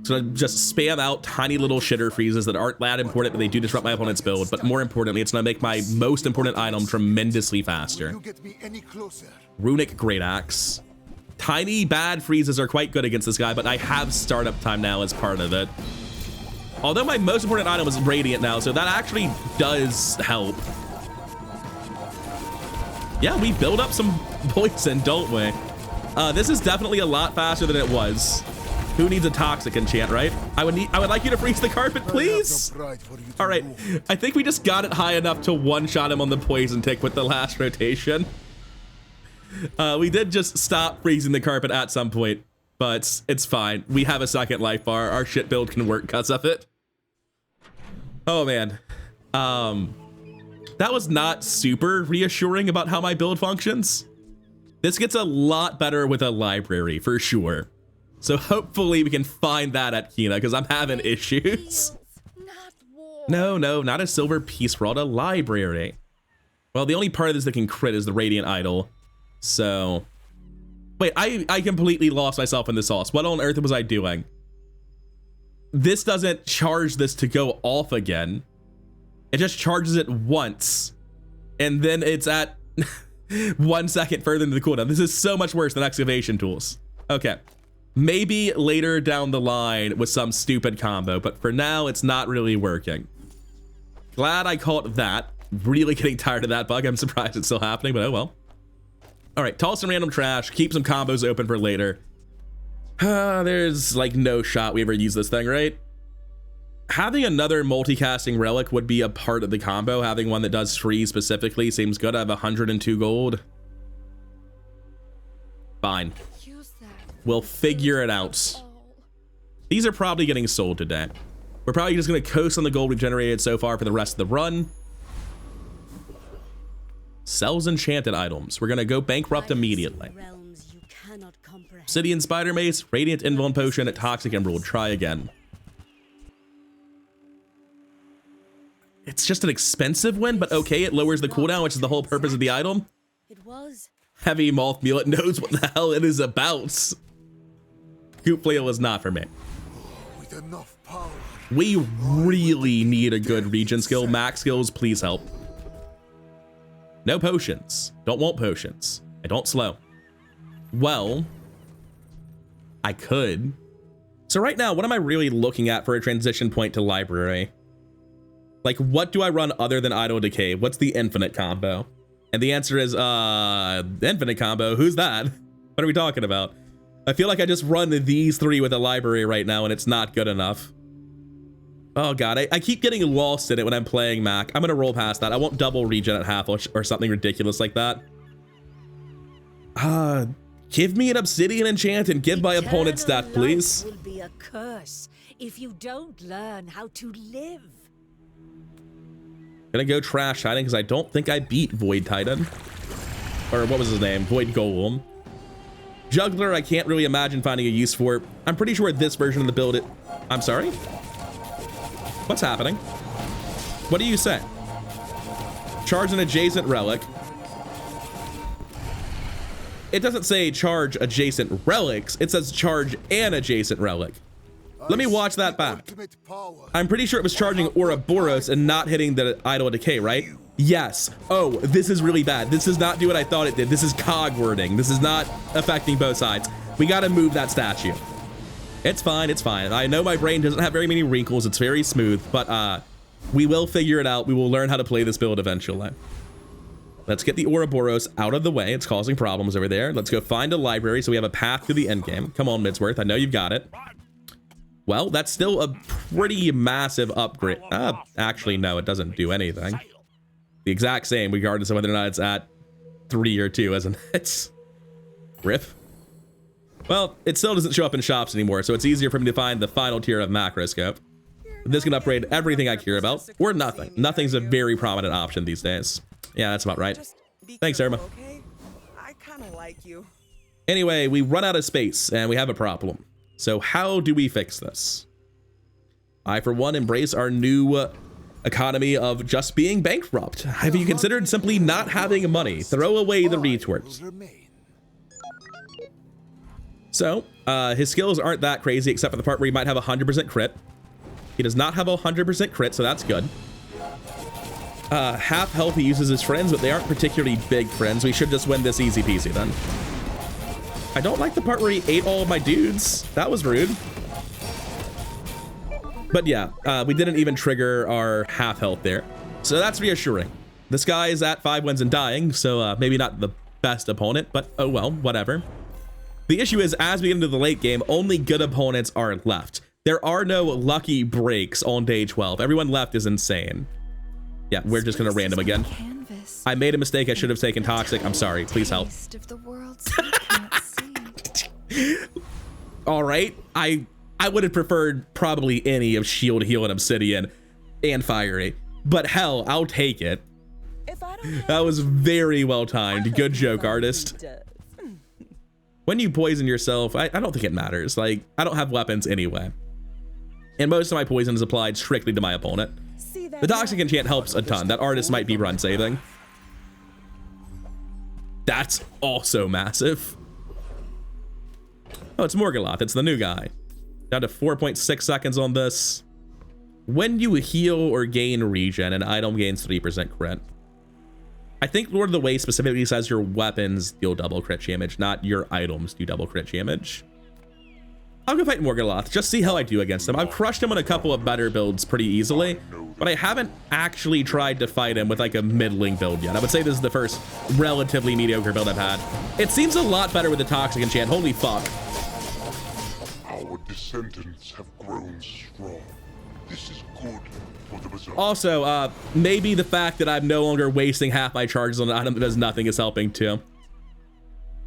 So just spam out tiny little shitter freezes that aren't that important, but they do disrupt my opponent's build. But more importantly, it's going to make my most important item tremendously faster. You get me any closer? Runic Great Axe. Tiny bad freezes are quite good against this guy, but I have startup time now as part of it. Although my most important item is Radiant now, so that actually does help. Yeah, we build up some poison, don't we? This is definitely a lot faster than it was. Who needs a toxic enchant, right? I would like you to freeze the carpet, please. All right, I think we just got it high enough to one-shot him on the poison tick with the last rotation. We did just stop freezing the carpet at some point, but it's fine. We have a second life bar. Our shit build can work because of it. Oh man. That was not super reassuring about how my build functions. This gets a lot better with a library for sure. So hopefully we can find that at Kina because I'm having issues. No, not a silver piece rod, a library. Well, the only part of this that can crit is the Radiant Idol. So, wait, I completely lost myself in the sauce. What on earth was I doing? This doesn't charge this to go off again. It just charges it once. And then it's at 1 second further into the cooldown. This is so much worse than excavation tools. Okay. Maybe later down the line with some stupid combo, but for now, it's not really working. Glad I caught that. Really getting tired of that bug. I'm surprised it's still happening, but oh well. All right, toss some random trash, keep some combos open for later. There's like no shot we ever use this thing, right? Having another multicasting relic would be a part of the combo. Having one that does freeze specifically seems good. I have 102 gold. Fine. We'll figure it out. These are probably getting sold today. We're probably just going to coast on the gold we've generated so far for the rest of the run. Sells enchanted items. We're going to go bankrupt immediately. Obsidian Spider Mace, Radiant Invuln Potion, Toxic Emerald. Try again. It's just an expensive win, but okay, it lowers the cooldown, which is the whole purpose of the item. It was. Heavy Moth Mulet knows what the hell it is about. Goop Flail is not for me. With enough power. We really need a good regen skill. Max skills, please help. No potions. Don't want potions. I don't slow. Well, I could. So right now, what am I really looking at for a transition point to library? Like, what do I run other than Idle Decay? What's the infinite combo? And the answer is, infinite combo. Who's that? What are we talking about? I feel like I just run these 3 with a library right now, and it's not good enough. Oh god, I keep getting lost in it when I'm playing Mac. I'm gonna roll past that. I won't double regen at half or something ridiculous like that. Give me an obsidian enchant and give my opponent's death, please. Will be a curse if you don't learn how to live. Gonna go trash Titan because I don't think I beat Void Titan. Or what was his name? Void Golem. Juggler, I can't really imagine finding a use for. I'm pretty sure this version of the build I'm sorry? What's happening? What do you say? Charge an adjacent relic. It doesn't say charge adjacent relics. It says charge an adjacent relic. Let me watch that back. I'm pretty sure it was charging Ouroboros and not hitting the Idle Decay, right? Yes. Oh, this is really bad. This does not do what I thought it did. This is cog wording. This is not affecting both sides. We got to move that statue. It's fine, it's fine. I know my brain doesn't have very many wrinkles. It's very smooth, but we will figure it out. We will learn how to play this build eventually. Let's get the Ouroboros out of the way. It's causing problems over there. Let's go find a library so we have a path to the end game. Come on, Midsworth. I know you've got it. Well, that's still a pretty massive upgrade. Actually, no, it doesn't do anything. The exact same, regardless of whether or not it's at 3 or 2, isn't it? Rip. Well, it still doesn't show up in shops anymore, so it's easier for me to find the final tier of macroscope. This can upgrade everything I care about, or nothing. Nothing's a very prominent option these days. Yeah, that's about right. Thanks, Irma. Okay? I kind of like you. Anyway, we run out of space, and we have a problem. So how do we fix this? I, for one, embrace our new economy of just being bankrupt. Have you considered simply not having money? Throw away the retorts. So, his skills aren't that crazy, except for the part where he might have 100% crit. He does not have 100% crit, so that's good. Half health he uses his friends, but they aren't particularly big friends. We should just win this easy peasy then. I don't like the part where he ate all of my dudes. That was rude. But yeah, we didn't even trigger our half health there. So that's reassuring. This guy is at 5 wins and dying, so maybe not the best opponent, but oh well, whatever. The issue is, as we get into the late game, only good opponents are left. There are no lucky breaks on day 12. Everyone left is insane. Yeah, we're just gonna random again. I made a mistake. I should have taken Toxic. I'm sorry. Please help. All right. I would have preferred probably any of Shield, Heal, and Obsidian and Fiery. But hell, I'll take it. That was very well timed. Good joke, artist. When you poison yourself, I don't think it matters. Like, I don't have weapons anyway. And most of my poison is applied strictly to my opponent. The Toxic Enchant helps a ton. That artist might be run saving. That's also massive. Oh, it's Morgaloth. It's the new guy. Down to 4.6 seconds on this. When you heal or gain regen, an item gains 3% crit. I think Lord of the Waste specifically says your weapons deal double crit damage, not your items do double crit damage. I'll go fight Morgaloth, just see how I do against him. I've crushed him on a couple of better builds pretty easily, but I haven't actually tried to fight him with like a middling build yet. I would say this is the first relatively mediocre build I've had. It seems a lot better with the Toxic Enchant, holy fuck. Our descendants have grown strong. This is good for the Bazaar. Also, maybe the fact that I'm no longer wasting half my charges on an item that does nothing is helping too.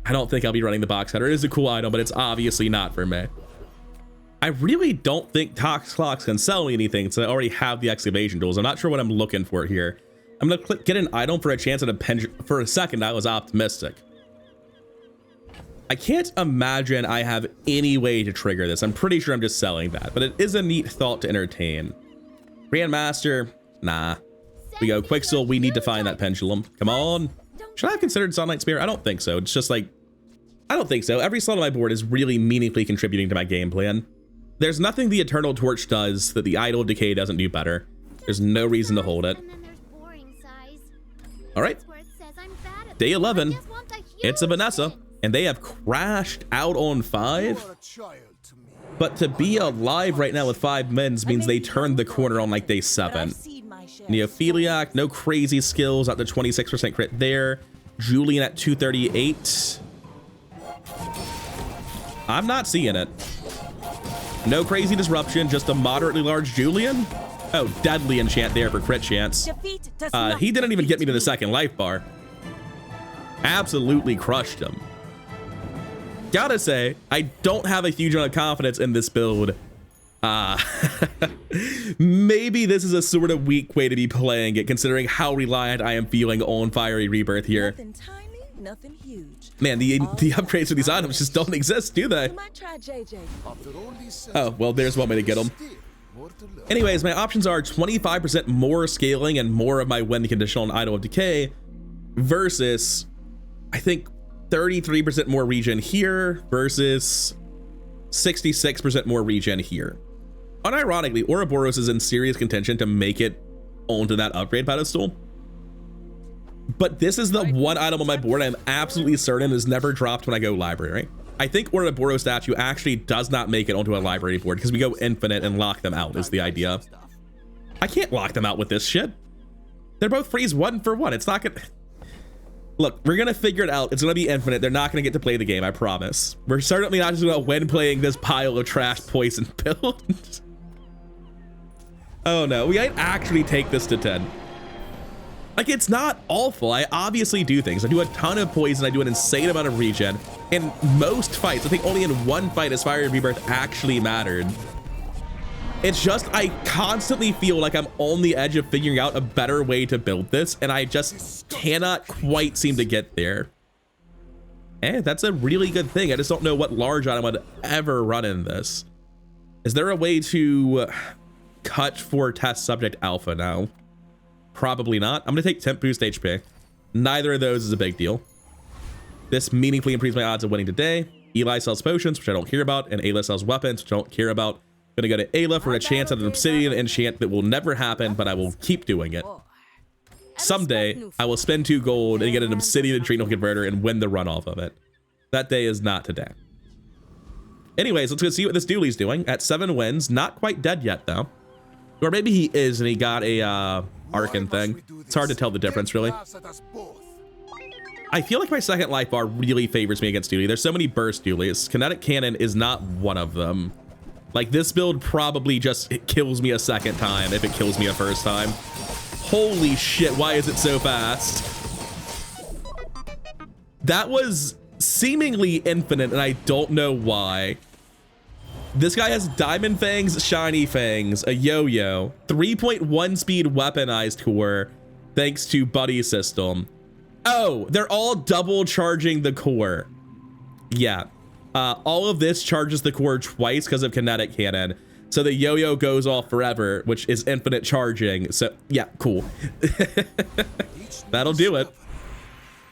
I don't think I'll be running the box cutter. It is a cool item, but it's obviously not for me. I really don't think Tox Clocks can sell me anything, so I already have the excavation tools. I'm not sure what I'm looking for here. I'm gonna click get an item for a chance at a pendulum. For a second, I was optimistic. I can't imagine I have any way to trigger this. I'm pretty sure I'm just selling that, but it is a neat thought to entertain. Grandmaster, nah. We go Quicksil, we need to find that pendulum. Come on. Should I have considered Sunlight Spear? I don't think so. It's just like, I don't think so. Every slot on my board is really meaningfully contributing to my game plan. There's nothing the Eternal Torch does that the Idol of Decay doesn't do better. There's no reason to hold it. All right. Day 11. It's a Vanessa, and they have crashed out on 5. But to be alive right now with 5 mins means they turned the corner on like day 7. Neophiliac, no crazy skills, up to 26% crit there. Julian at 238. I'm not seeing it. No crazy disruption, just a moderately large Julian. Oh, deadly enchant there for crit chance. He didn't even get me to the second life bar. Absolutely crushed him. Gotta say, I don't have a huge amount of confidence in this build. Maybe this is a sort of weak way to be playing it, considering how reliant I am feeling on Fiery Rebirth here. Nothing tiny, nothing huge. Man, the upgrades for these items just don't exist, do they? You might try JJ. Oh, well, there's one way to get them. Anyways, my options are 25% more scaling and more of my win conditional on Idol of Decay versus, I think, 33% more regen here versus 66% more regen here. Unironically, Ouroboros is in serious contention to make it onto that upgrade pedestal. But this is the one item on my board I'm absolutely certain is never dropped when I go library. I think Ouroboros statue actually does not make it onto a library board because we go infinite and lock them out is the idea. I can't lock them out with this shit. They're both freeze 1 for 1. It's not gonna... Look, we're gonna figure it out. It's gonna be infinite. They're not gonna get to play the game, I promise. We're certainly not just gonna win playing this pile of trash poison build. Oh no, we might actually take this to 10. Like, it's not awful. I obviously do things. I do a ton of poison. I do an insane amount of regen. In most fights, I think only in one fight has Fire Rebirth actually mattered. It's just, I constantly feel like I'm on the edge of figuring out a better way to build this, and I just cannot quite seem to get there. And that's a really good thing. I just don't know what large item would ever run in this. Is there a way to cut for test subject alpha now? Probably not. I'm gonna take temp boost HP. Neither of those is a big deal. This meaningfully improves my odds of winning today. Eli sells potions, which I don't care about, and Ayla sells weapons, which I don't care about. Gonna go to Ayla for a chance at an obsidian enchant that will never happen, but I will keep doing it. Someday, I will spend 2 gold and get an obsidian adrenal converter and win the run off of it. That day is not today. Anyways, let's go see what this Dooley's doing. At 7 wins, not quite dead yet though. Or maybe he is and he got a Arcan thing. It's hard to tell the difference really. I feel like my second life bar really favors me against Dooley. There's so many burst Dooleys. Kinetic Cannon is not one of them. Like, this build probably just it kills me a second time if it kills me a first time. Holy shit, why is it so fast? That was seemingly infinite and I don't know why. This guy has Diamond Fangs, Shiny Fangs, a Yo-Yo, 3.1 speed weaponized core, thanks to Buddy System. Oh, they're all double charging the core. Yeah. All of this charges the core twice because of Kinetic Cannon. So the Yo-Yo goes off forever, which is infinite charging. So yeah, cool. That'll do it.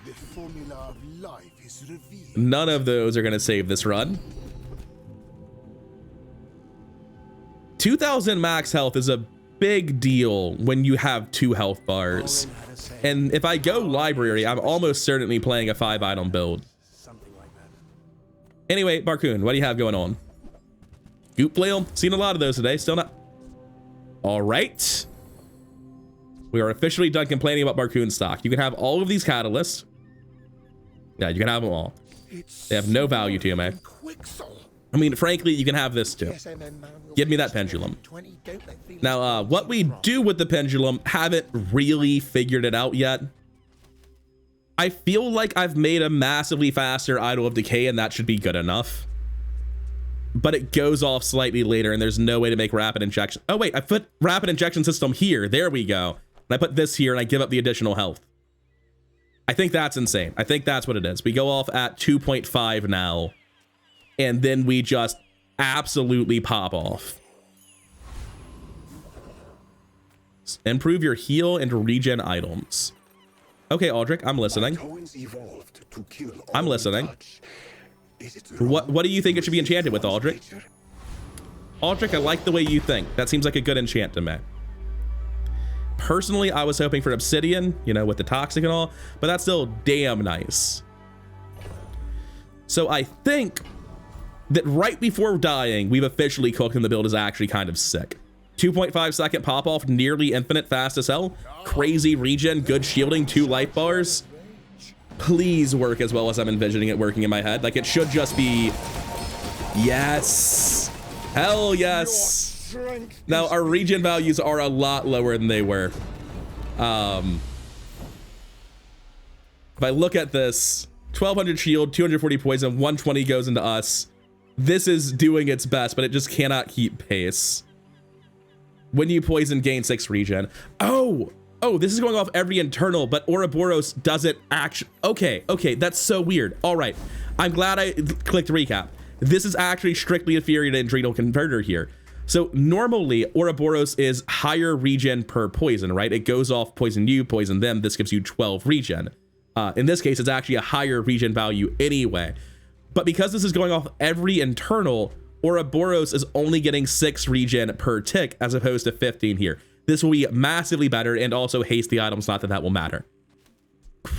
The formula of life is revealed. None of those are gonna save this run. 2000 max health is a big deal when you have 2 health bars. And if I go library, I'm almost certainly playing a 5 item build. Anyway, Barcoon, what do you have going on? Goop Flail, seen a lot of those today, still not. All right. We are officially done complaining about Barcoon stock. You can have all of these catalysts. Yeah, you can have them all. They have no value to you, man. I mean, frankly, you can have this too. Give me that pendulum. Now, what we do with the pendulum, haven't really figured it out yet. I feel like I've made a massively faster Idol of Decay and that should be good enough. But it goes off slightly later and there's no way to make rapid injection. Oh wait, I put rapid injection system here. There we go. And I put this here and I give up the additional health. I think that's insane. I think that's what it is. We go off at 2.5 now. And then we just absolutely pop off. Improve your heal and regen items. Okay, Aldrich, I'm listening. I'm listening. What do you think it should be enchanted with, Aldrich? Aldrich, I like the way you think. That seems like a good enchant to me. Personally, I was hoping for obsidian, you know, with the toxic and all, but that's still damn nice. So I think that right before dying, we've officially cooked and the build is actually kind of sick. 2.5 second pop off, nearly infinite, fast as hell, crazy regen, good shielding, 2 life bars. Please work as well as I'm envisioning it working in my head. Like, it should just be, yes, hell yes. Now our regen values are a lot lower than they were. If I look at this, 1200 shield, 240 poison, 120 goes into us. This is doing its best, but it just cannot keep pace. When you poison, gain 6 regen. Oh, this is going off every internal, but Ouroboros doesn't actually. Okay, that's so weird. All right, I'm glad I clicked recap. This is actually strictly inferior to Adrenal Converter here. So normally Ouroboros is higher regen per poison, right? It goes off poison you, poison them. This gives you 12 regen. In this case, it's actually a higher regen value anyway. But because this is going off every internal, Ouroboros is only getting 6 regen per tick as opposed to 15 here. This will be massively better and also haste the items, not that that will matter.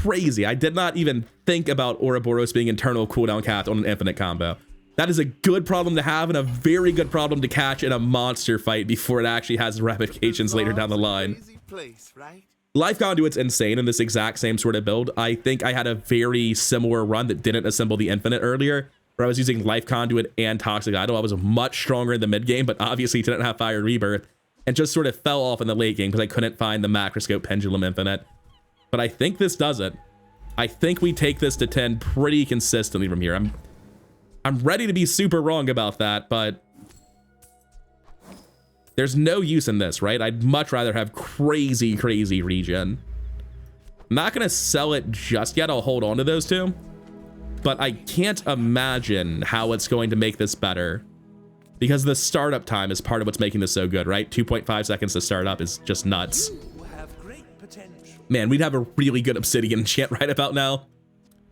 crazy. I did not even think about Ouroboros being internal cooldown capped on an infinite combo. That is a good problem to have and a very good problem to catch in a monster fight before it actually has ramifications later down the line. Place, right? Life Conduit's insane in this exact same sort of build. I think I had a very similar run that didn't assemble the infinite earlier, where I was using Life Conduit and Toxic Idol. I was much stronger in the mid game, but obviously didn't have Fire Rebirth and just sort of fell off in the late game because I couldn't find the Macroscope Pendulum Infinite. But I think this does it. I think we take this to 10 pretty consistently from here. I'm ready to be super wrong about that, but there's no use in this, right? I'd much rather have crazy regen. I'm not gonna sell it just yet. I'll hold on to those two, but I can't imagine how it's going to make this better because the startup time is part of what's making this so good, right? 2.5 seconds to start up is just nuts. You have great potential. Man, we'd have a really good Obsidian enchant right about now.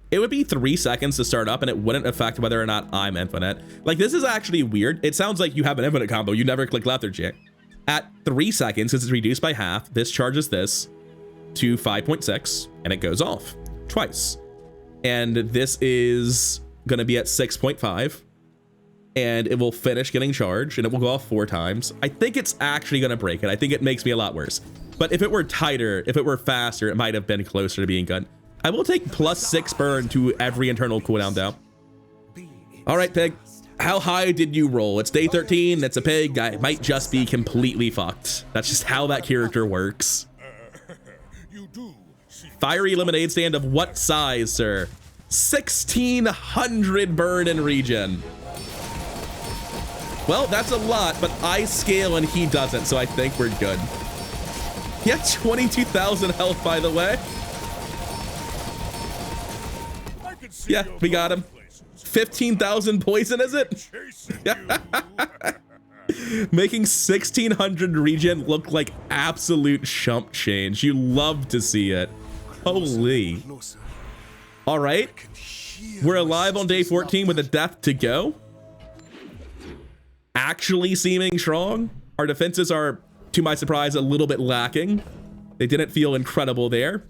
It would be 3 seconds to start up and it wouldn't affect whether or not I'm infinite. Like, this is actually weird. It sounds like you have an infinite combo. You never click left or J. At 3 seconds, since it's reduced by half, this charges this to 5.6 and it goes off twice. And this is going to be at 6.5 and it will finish getting charged and it will go off 4 times. I think it's actually going to break it. I think it makes me a lot worse. But if it were tighter, if it were faster, it might have been closer to being good. I will take +6 burn to every internal cooldown though. All right, Pig. How high did you roll? It's day 13. It's a pig. I might just be completely fucked. That's just how that character works. Fiery lemonade stand of what size, sir? 1600 burn and regen. Well, that's a lot, but I scale and he doesn't, so I think we're good. Yeah, 22,000 health, by the way. Yeah, we got him. 15,000 poison, is it? Making 1600 regen look like absolute chump change. You love to see it. Holy. All right. We're alive on day 14 with a death to go. Actually seeming strong. Our defenses are, to my surprise, a little bit lacking. They didn't feel incredible there.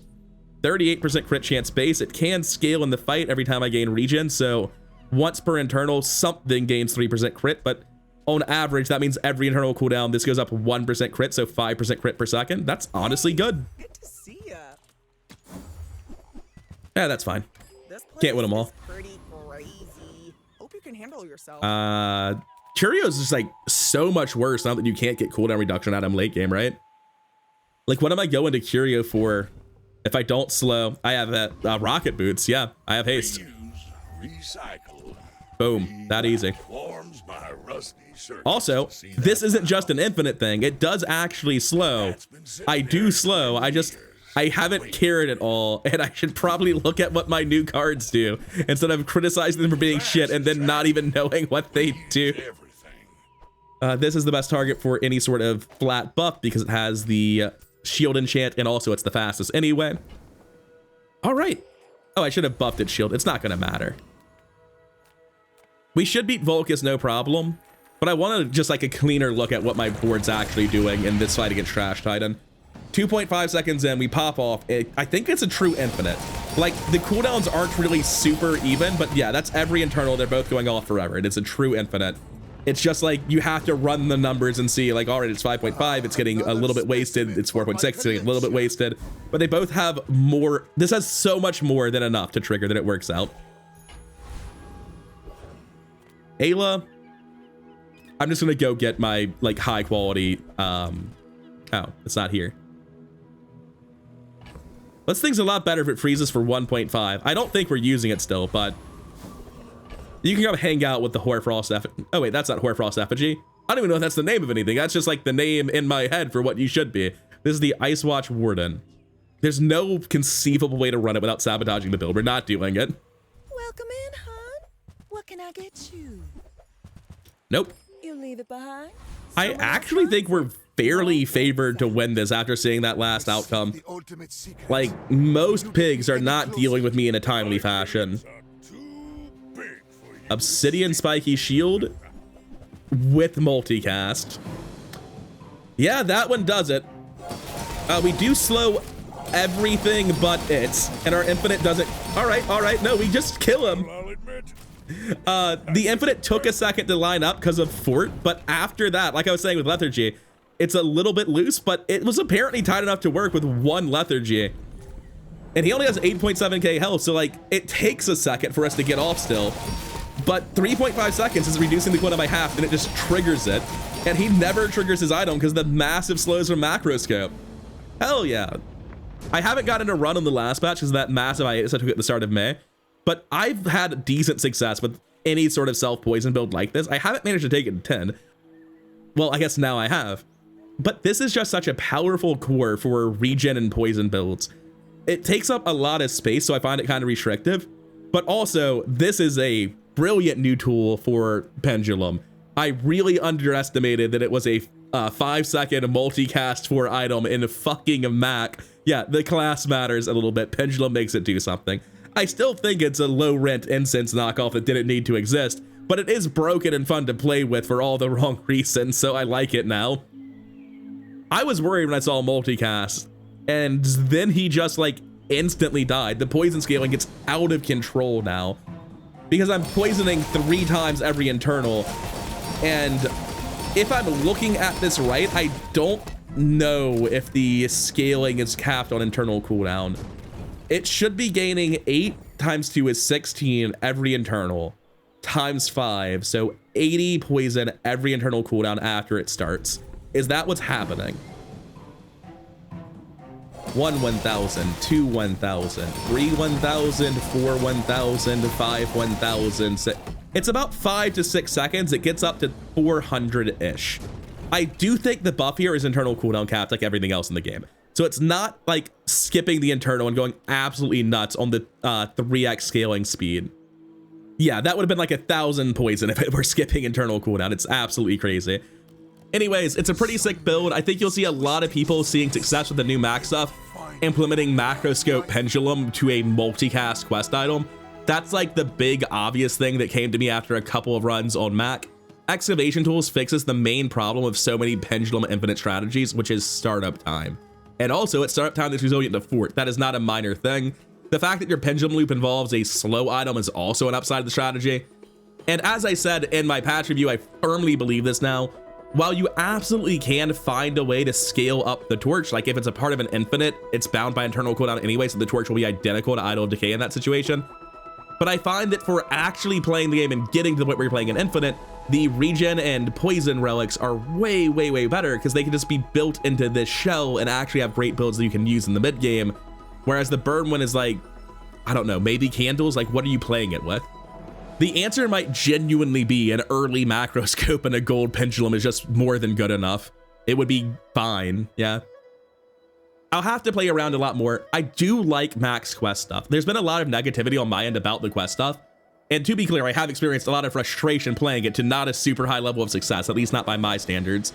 38% crit chance base. It can scale in the fight every time I gain regen, so once per internal, something gains 3% crit, but on average, that means every internal cooldown, this goes up 1% crit, so 5% crit per second. That's honestly good. Good to see ya. Yeah, that's fine. This place Can't win them all. is pretty crazy. Hope you can handle yourself. Curio's just like so much worse now that you can't get cooldown reduction out of him late game, right? Like, what am I going to Curio for? If I don't slow, I have rocket boots. Yeah, I have haste. Recycle. Boom, that easy. Forms my rusty circuits. Also, this isn't just an infinite thing. It does actually slow. I do slow. I haven't cared at all, and I should probably look at what my new cards do instead of criticizing them for being shit and then not even knowing what they do. This is the best target for any sort of flat buff because it has the shield enchant, and also it's the fastest anyway. All right. Oh, I should have buffed its shield. It's not going to matter. We should beat Volcus, no problem. But I wanted just like a cleaner look at what my board's actually doing in this fight against Trash Titan. 2.5 seconds in, we pop off. I think it's a true infinite. Like, the cooldowns aren't really super even, but yeah, that's every internal. They're both going off forever. It's a true infinite. It's just like you have to run the numbers and see, like, all right, it's 5.5. It's getting a little bit wasted. It's 4.6. It's getting a little bit wasted. But they both have more. This has so much more than enough to trigger that it works out. Ayla. I'm just going to go get my, like, high quality. Oh, it's not here. This thing's a lot better if it freezes for 1.5. I don't think we're using it still, but you can come hang out with the Hoarfrost effigy. Oh, wait, that's not Hoarfrost effigy. I don't even know if that's the name of anything. That's just like the name in my head for what you should be. This is the Ice Watch Warden. There's no conceivable way to run it without sabotaging the build. We're not doing it. Welcome in, hon. What can I get you? Nope. You leave it behind? I actually think we're fairly favored to win this after seeing that last outcome. Like, most pigs are not dealing with me in a timely fashion. Obsidian Spiky Shield with multicast. Yeah, that one does it. We do slow everything but it. And our infinite doesn't. All right. No, we just kill him. I'll admit. The infinite took a second to line up because of Fort, but after that, like I was saying with Lethargy, it's a little bit loose, but it was apparently tight enough to work with one Lethargy. And he only has 8.7k health, so like it takes a second for us to get off still. But 3.5 seconds is reducing the quota by half, and it just triggers it. And he never triggers his item because the massive slows from macroscope. Hell yeah. I haven't gotten a run on the last patch because of that massive hiatus I took at the start of May. But I've had decent success with any sort of self-poison build like this. I haven't managed to take it to 10. Well, I guess now I have. But this is just such a powerful core for regen and poison builds. It takes up a lot of space, so I find it kind of restrictive. But also, this is a brilliant new tool for Pendulum. I really underestimated that it was a 5-second multicast for item in fucking Mac. Yeah, the class matters a little bit. Pendulum makes it do something. I still think it's a low rent incense knockoff that didn't need to exist, but it is broken and fun to play with for all the wrong reasons, so I like it now. I was worried when I saw multicast, and then he just like instantly died. The poison scaling gets out of control now because I'm poisoning 3 times every internal. And if I'm looking at this right, I don't know if the scaling is capped on internal cooldown. It should be gaining 8 times 2 is 16 every internal times 5. So 80 poison every internal cooldown after it starts. Is that what's happening? 1 1000, 2 1000, 3 1000, 4 1000, 5 1000. It's about 5 to 6 seconds. It gets up to 400-ish. I do think the buff here is internal cooldown capped like everything else in the game. So it's not like skipping the internal and going absolutely nuts on the 3x scaling speed. Yeah, that would have been like 1,000 poison if it were skipping internal cooldown. It's absolutely crazy. Anyways, it's a pretty sick build. I think you'll see a lot of people seeing success with the new Mac stuff, implementing Macroscope Pendulum to a multicast quest item. That's like the big obvious thing that came to me after a couple of runs on Mac. Excavation Tools fixes the main problem of so many Pendulum Infinite strategies, which is startup time. And also, it's startup time that's resilient to Fort. That is not a minor thing. The fact that your Pendulum Loop involves a slow item is also an upside of the strategy. And as I said in my patch review, I firmly believe this now. While you absolutely can find a way to scale up the torch, like if it's a part of an infinite, it's bound by internal cooldown anyway, so the torch will be identical to Idol of Decay in that situation. But I find that for actually playing the game and getting to the point where you're playing an infinite, the regen and poison relics are way, way, way better because they can just be built into this shell and actually have great builds that you can use in the mid game. Whereas the burn one is like, I don't know, maybe candles, like what are you playing it with? The answer might genuinely be an early macroscope and a gold pendulum is just more than good enough. It would be fine, yeah. I'll have to play around a lot more. I do like Max quest stuff. There's been a lot of negativity on my end about the quest stuff. And to be clear, I have experienced a lot of frustration playing it to not a super high level of success, at least not by my standards.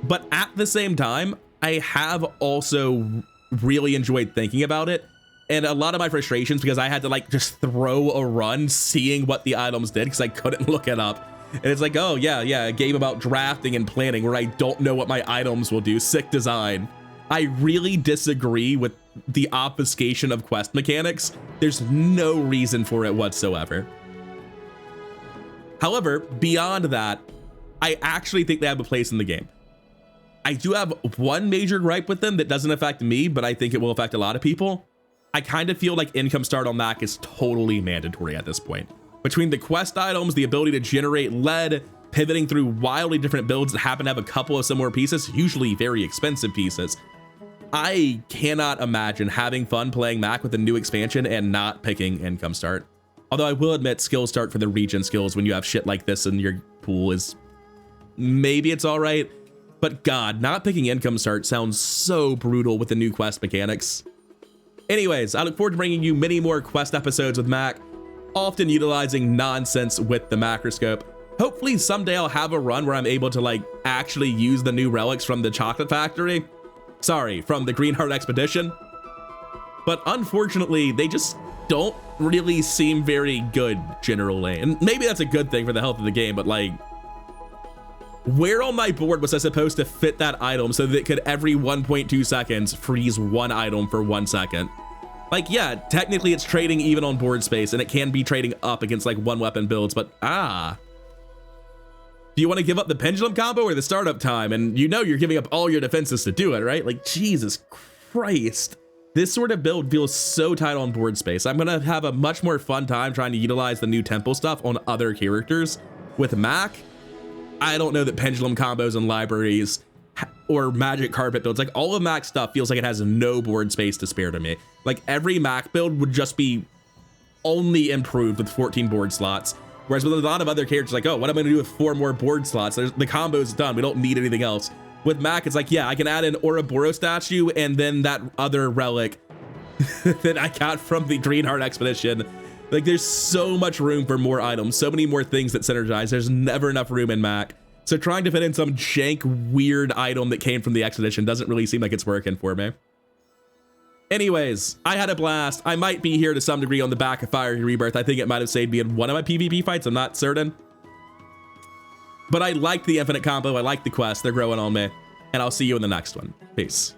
But at the same time, I have also really enjoyed thinking about it. And a lot of my frustrations because I had to like just throw a run seeing what the items did because I couldn't look it up. And it's like, oh yeah, a game about drafting and planning where I don't know what my items will do. Sick design. I really disagree with the obfuscation of quest mechanics. There's no reason for it whatsoever. However, beyond that, I actually think they have a place in the game. I do have one major gripe with them that doesn't affect me, but I think it will affect a lot of people. I kind of feel like income start on Mac is totally mandatory at this point. Between the quest items, the ability to generate lead, pivoting through wildly different builds that happen to have a couple of similar pieces, usually very expensive pieces, I cannot imagine having fun playing Mac with a new expansion and not picking income start. Although I will admit skill start for the regen skills when you have shit like this in your pool is maybe it's all right, but God, not picking income start sounds so brutal with the new quest mechanics. Anyways, I look forward to bringing you many more quest episodes with Mac, often utilizing nonsense with the macroscope. Hopefully someday I'll have a run where I'm able to like actually use the new relics from the chocolate factory. Sorry, from the Green Heart Expedition. But unfortunately, they just don't really seem very good generally. And maybe that's a good thing for the health of the game, but like, Where on my board was I supposed to fit that item so that it could every 1.2 seconds freeze one item for 1 second? Like, yeah, technically it's trading even on board space, and it can be trading up against like one weapon builds, but do you want to give up the pendulum combo or the startup time? And you know you're giving up all your defenses to do it, right? Like, Jesus Christ. This sort of build feels so tight on board space. I'm gonna have a much more fun time trying to utilize the new temple stuff on other characters. With Mac, I don't know that pendulum combos and libraries or magic carpet builds, like all of Mac's stuff feels like it has no board space to spare to me. Like every Mac build would just be only improved with 14 board slots. Whereas with a lot of other characters, like, oh, what am I gonna do with 4 more board slots? The combo's done, we don't need anything else. With Mac, it's like, yeah, I can add an Ouroboros statue and then that other relic that I got from the Greenheart expedition. Like, there's so much room for more items, so many more things that synergize. There's never enough room in Mac. So trying to fit in some jank, weird item that came from the expedition doesn't really seem like it's working for me. Anyways, I had a blast. I might be here to some degree on the back of Fiery Rebirth. I think it might have saved me in one of my PvP fights. I'm not certain. But I like the infinite combo. I like the quest. They're growing on me. And I'll see you in the next one. Peace.